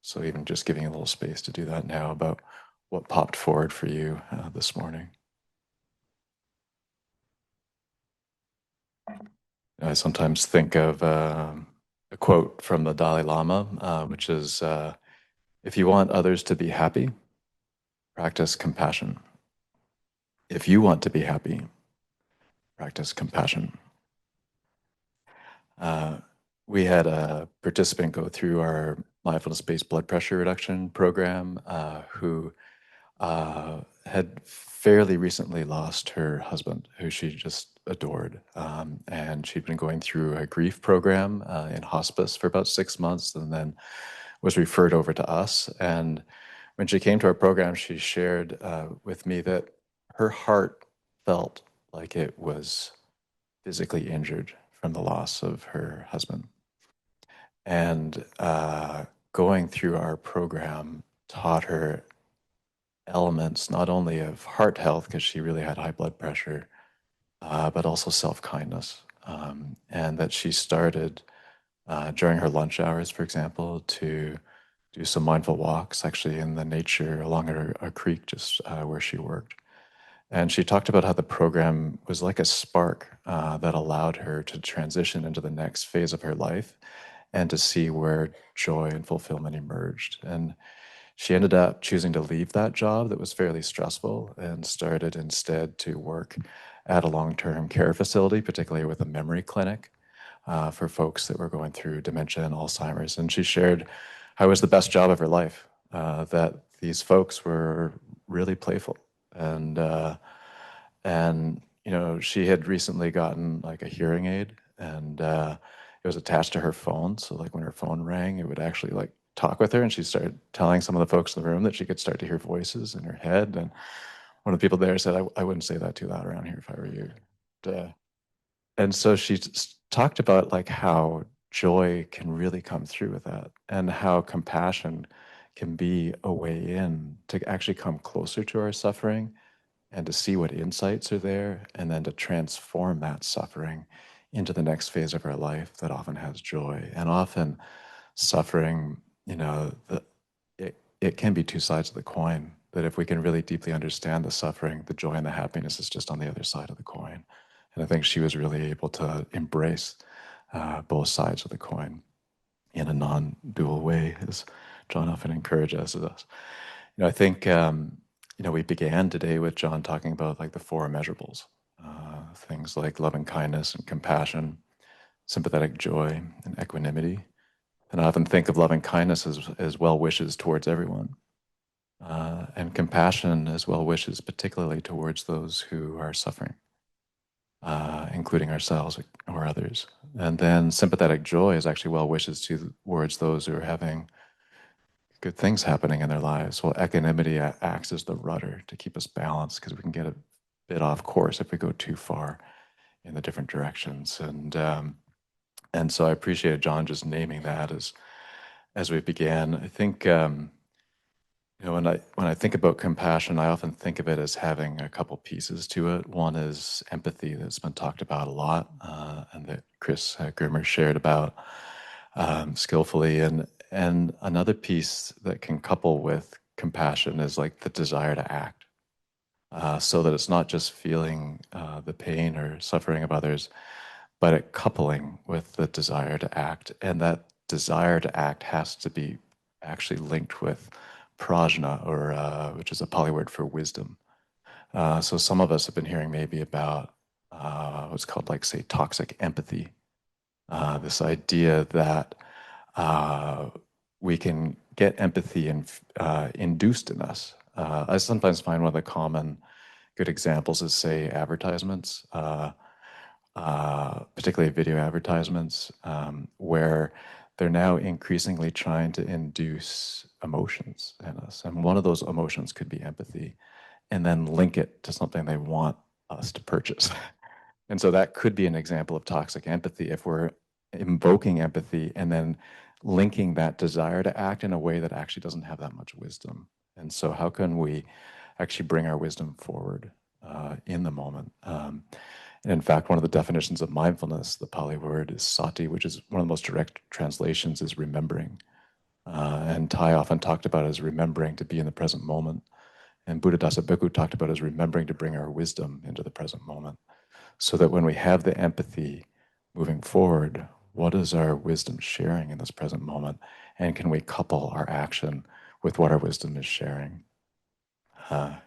So even just giving a little space to do that now about what popped forward for you this morning. I sometimes think of a quote from the Dalai Lama, which is, if you want others to be happy, practice compassion. If you want to be happy, practice compassion. We had a participant go through our mindfulness-based blood pressure reduction program who had fairly recently lost her husband, who she just adored. And she'd been going through a grief program in hospice for about 6 months and then was referred over to us. And when she came to our program, she shared with me that her heart felt like it was physically injured from the loss of her husband. And going through our program taught her elements not only of heart health, because she really had high blood pressure, but also self-kindness. And that she started during her lunch hours, for example, to do some mindful walks actually in the nature along a creek just where she worked. And she talked about how the program was like a spark that allowed her to transition into the next phase of her life and to see where joy and fulfillment emerged. And she ended up choosing to leave that job that was fairly stressful and started instead to work at a long-term care facility, particularly with a memory clinic for folks that were going through dementia and Alzheimer's. And she shared how it was the best job of her life, that these folks were really playful. And she had recently gotten like a hearing aid, and it was attached to her phone. So like when her phone rang, it would actually like talk with her, and she started telling some of the folks in the room that she could start to hear voices in her head. And one of the people there said, I wouldn't say that too loud around here if I were you. And so she talked about like how joy can really come through with that, and how compassion can be a way in to actually come closer to our suffering and to see what insights are there, and then to transform that suffering into the next phase of our life that often has joy. And often suffering, it can be two sides of the coin, that if we can really deeply understand the suffering, the joy and the happiness is just on the other side of the coin. And I think she was really able to embrace both sides of the coin in a non-dual way, as Jon often encourages us. I think we began today with Jon talking about like the four immeasurables, things like loving kindness and compassion, sympathetic joy and equanimity. And I often think of loving kindness as well wishes towards everyone, and compassion as well wishes particularly towards those who are suffering, including ourselves or others. And then sympathetic joy is actually well wishes towards those who are having good things happening in their lives. Well, equanimity acts as the rudder to keep us balanced, because we can get a bit off course if we go too far in the different directions. And so I appreciated Jon just naming that as we began. I think when I think about compassion, I often think of it as having a couple pieces to it. One is empathy, that's been talked about a lot, and that Chris Germer shared about skillfully. And another piece that can couple with compassion is like the desire to act, so that it's not just feeling the pain or suffering of others, but it coupling with the desire to act. And that desire to act has to be actually linked with prajna, or which is a Pali word for wisdom. So some of us have been hearing maybe about what's called, like, say, toxic empathy. This idea that we can get empathy induced in us. I sometimes find one of the common good examples is, say, advertisements, particularly video advertisements, where they're now increasingly trying to induce emotions in us. And one of those emotions could be empathy, and then link it to something they want us to purchase. And so that could be an example of toxic empathy if we're invoking empathy and then linking that desire to act in a way that actually doesn't have that much wisdom. And so how can we actually bring our wisdom forward in the moment? And in fact, one of the definitions of mindfulness, the Pali word is sati, which is one of the most direct translations is remembering. And Thai often talked about it as remembering to be in the present moment. And Buddhadasa Bhikkhu talked about it as remembering to bring our wisdom into the present moment. So that when we have the empathy moving forward, what is our wisdom sharing in this present moment? And can we couple our action with what our wisdom is sharing? I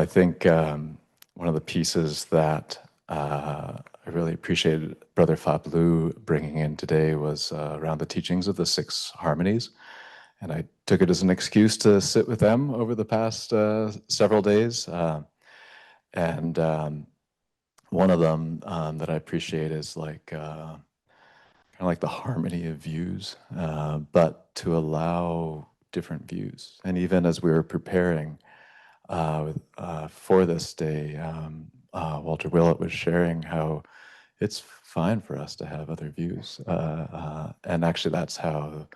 think one of the pieces that I really appreciated Brother Phap bringing in today was around the teachings of the 6 harmonies. And I took it as an excuse to sit with them over the past several days. And one of them that I appreciate is like kind of like the harmony of views, but to allow different views. And even as we were preparing for this day, Walter Willett was sharing how it's fine for us to have other views. And actually that's how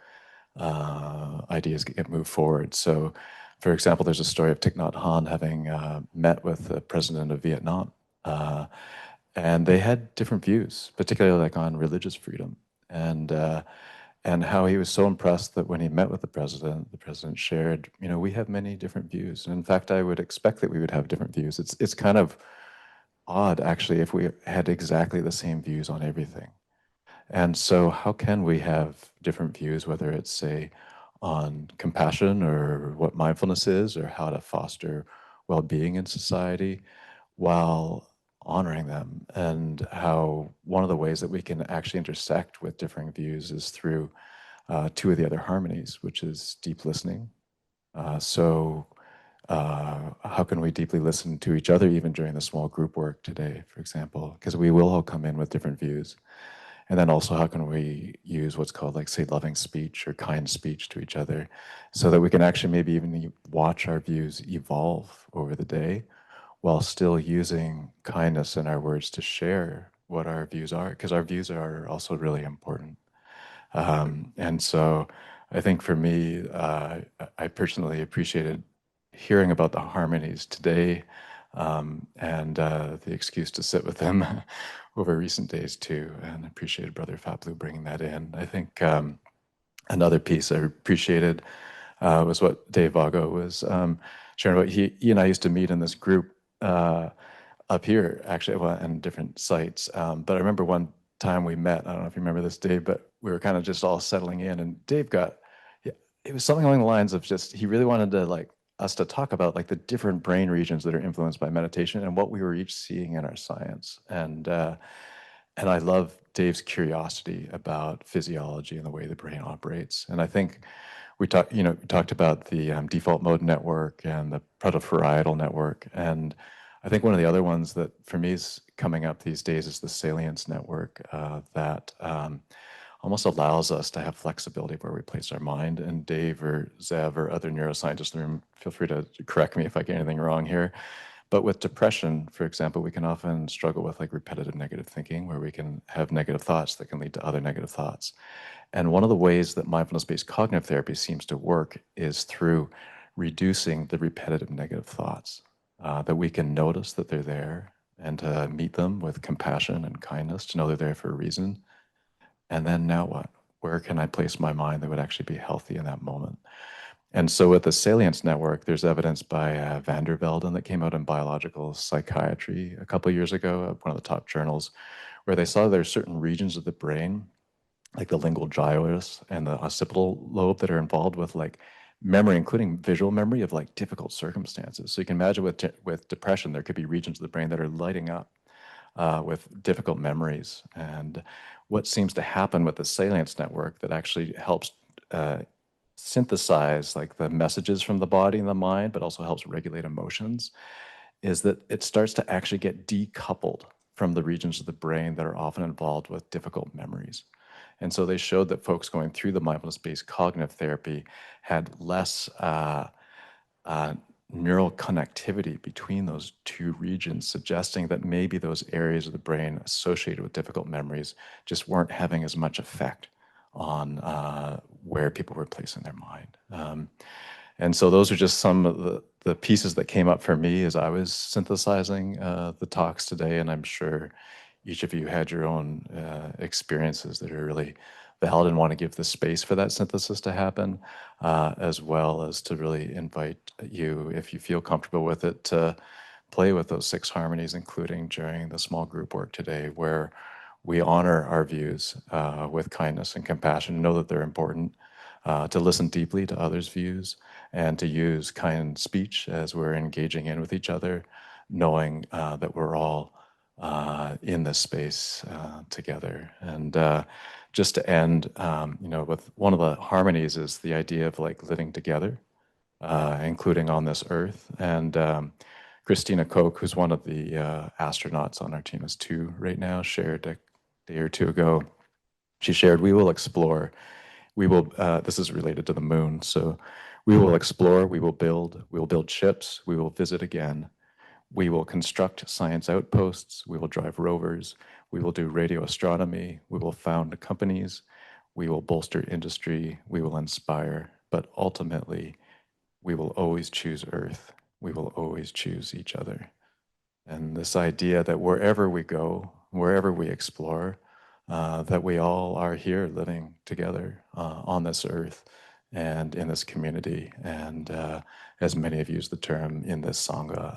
ideas get moved forward. So, for example, there's a story of Thich Nhat Hanh having met with the president of Vietnam. And they had different views, particularly like on religious freedom. And how he was so impressed that when he met with the president shared, we have many different views. And in fact, I would expect that we would have different views. It's kind of odd, actually, if we had exactly the same views on everything. And so how can we have different views, whether it's, say, on compassion or what mindfulness is or how to foster well-being in society, while honoring them, and how one of the ways that we can actually intersect with differing views is through 2 of the other harmonies, which is deep listening. So how can we deeply listen to each other even during the small group work today, for example, because we will all come in with different views. And then also, how can we use what's called, like, say, loving speech or kind speech to each other, so that we can actually maybe even watch our views evolve over the day, while still using kindness in our words to share what our views are, because our views are also really important. And so I think for me, I personally appreciated hearing about the harmonies today, and the excuse to sit with them over recent days too, and appreciated Brother Phap bringing that in. I think another piece I appreciated was what Dave Vago was sharing about. He and I used to meet in this group up here, actually, well, in different sites. But I remember one time we met, I don't know if you remember this, Dave, but we were kind of just all settling in, and Dave it was something along the lines of just, he really wanted to, like, us to talk about, like, the different brain regions that are influenced by meditation and what we were each seeing in our science. And I love Dave's curiosity about physiology and the way the brain operates. And I think we talked about the default mode network and the protoparietal network. And I think one of the other ones that for me is coming up these days is the salience network, that almost allows us to have flexibility where we place our mind. And Dave or Zev or other neuroscientists in the room, feel free to correct me if I get anything wrong here. But with depression, for example, we can often struggle with like repetitive negative thinking, where we can have negative thoughts that can lead to other negative thoughts. And one of the ways that mindfulness-based cognitive therapy seems to work is through reducing the repetitive negative thoughts, that we can notice that they're there and to meet them with compassion and kindness, to know they're there for a reason. And then now what? Where can I place my mind that would actually be healthy in that moment? And so with the Salience Network, there's evidence by van der Velden that came out in Biological Psychiatry a couple of years ago, one of the top journals, where they saw there are certain regions of the brain, like the lingual gyrus and the occipital lobe, that are involved with like memory, including visual memory of like difficult circumstances. So you can imagine with depression, there could be regions of the brain that are lighting up with difficult memories. And what seems to happen with the Salience Network that actually helps synthesize like the messages from the body and the mind, but also helps regulate emotions, is that it starts to actually get decoupled from the regions of the brain that are often involved with difficult memories. And so they showed that folks going through the mindfulness-based cognitive therapy had less neural connectivity between those two regions, suggesting that maybe those areas of the brain associated with difficult memories just weren't having as much effect on where people were placing their mind. And so those are just some of the pieces that came up for me as I was synthesizing the talks today, and I'm sure each of you had your own experiences that are really valid and want to give the space for that synthesis to happen, as well as to really invite you, if you feel comfortable with it, to play with those 6 harmonies, including during the small group work today, where we honor our views with kindness and compassion, know that they're important, to listen deeply to others' views, and to use kind speech as we're engaging in with each other, knowing that we're all in this space together. And just to end, with one of the harmonies is the idea of like living together, including on this earth. And Christina Koch, who's one of the astronauts on our team, is 2 right now, shared a day or 2 ago. She shared, we will explore, this is related to the moon, so we will explore, we will build ships, we will visit again. We will construct science outposts, we will drive rovers, we will do radio astronomy, we will found companies, we will bolster industry, we will inspire, but ultimately, we will always choose Earth, we will always choose each other. And this idea that wherever we go, wherever we explore, that we all are here living together on this earth and in this community, and as many have used the term in this Sangha,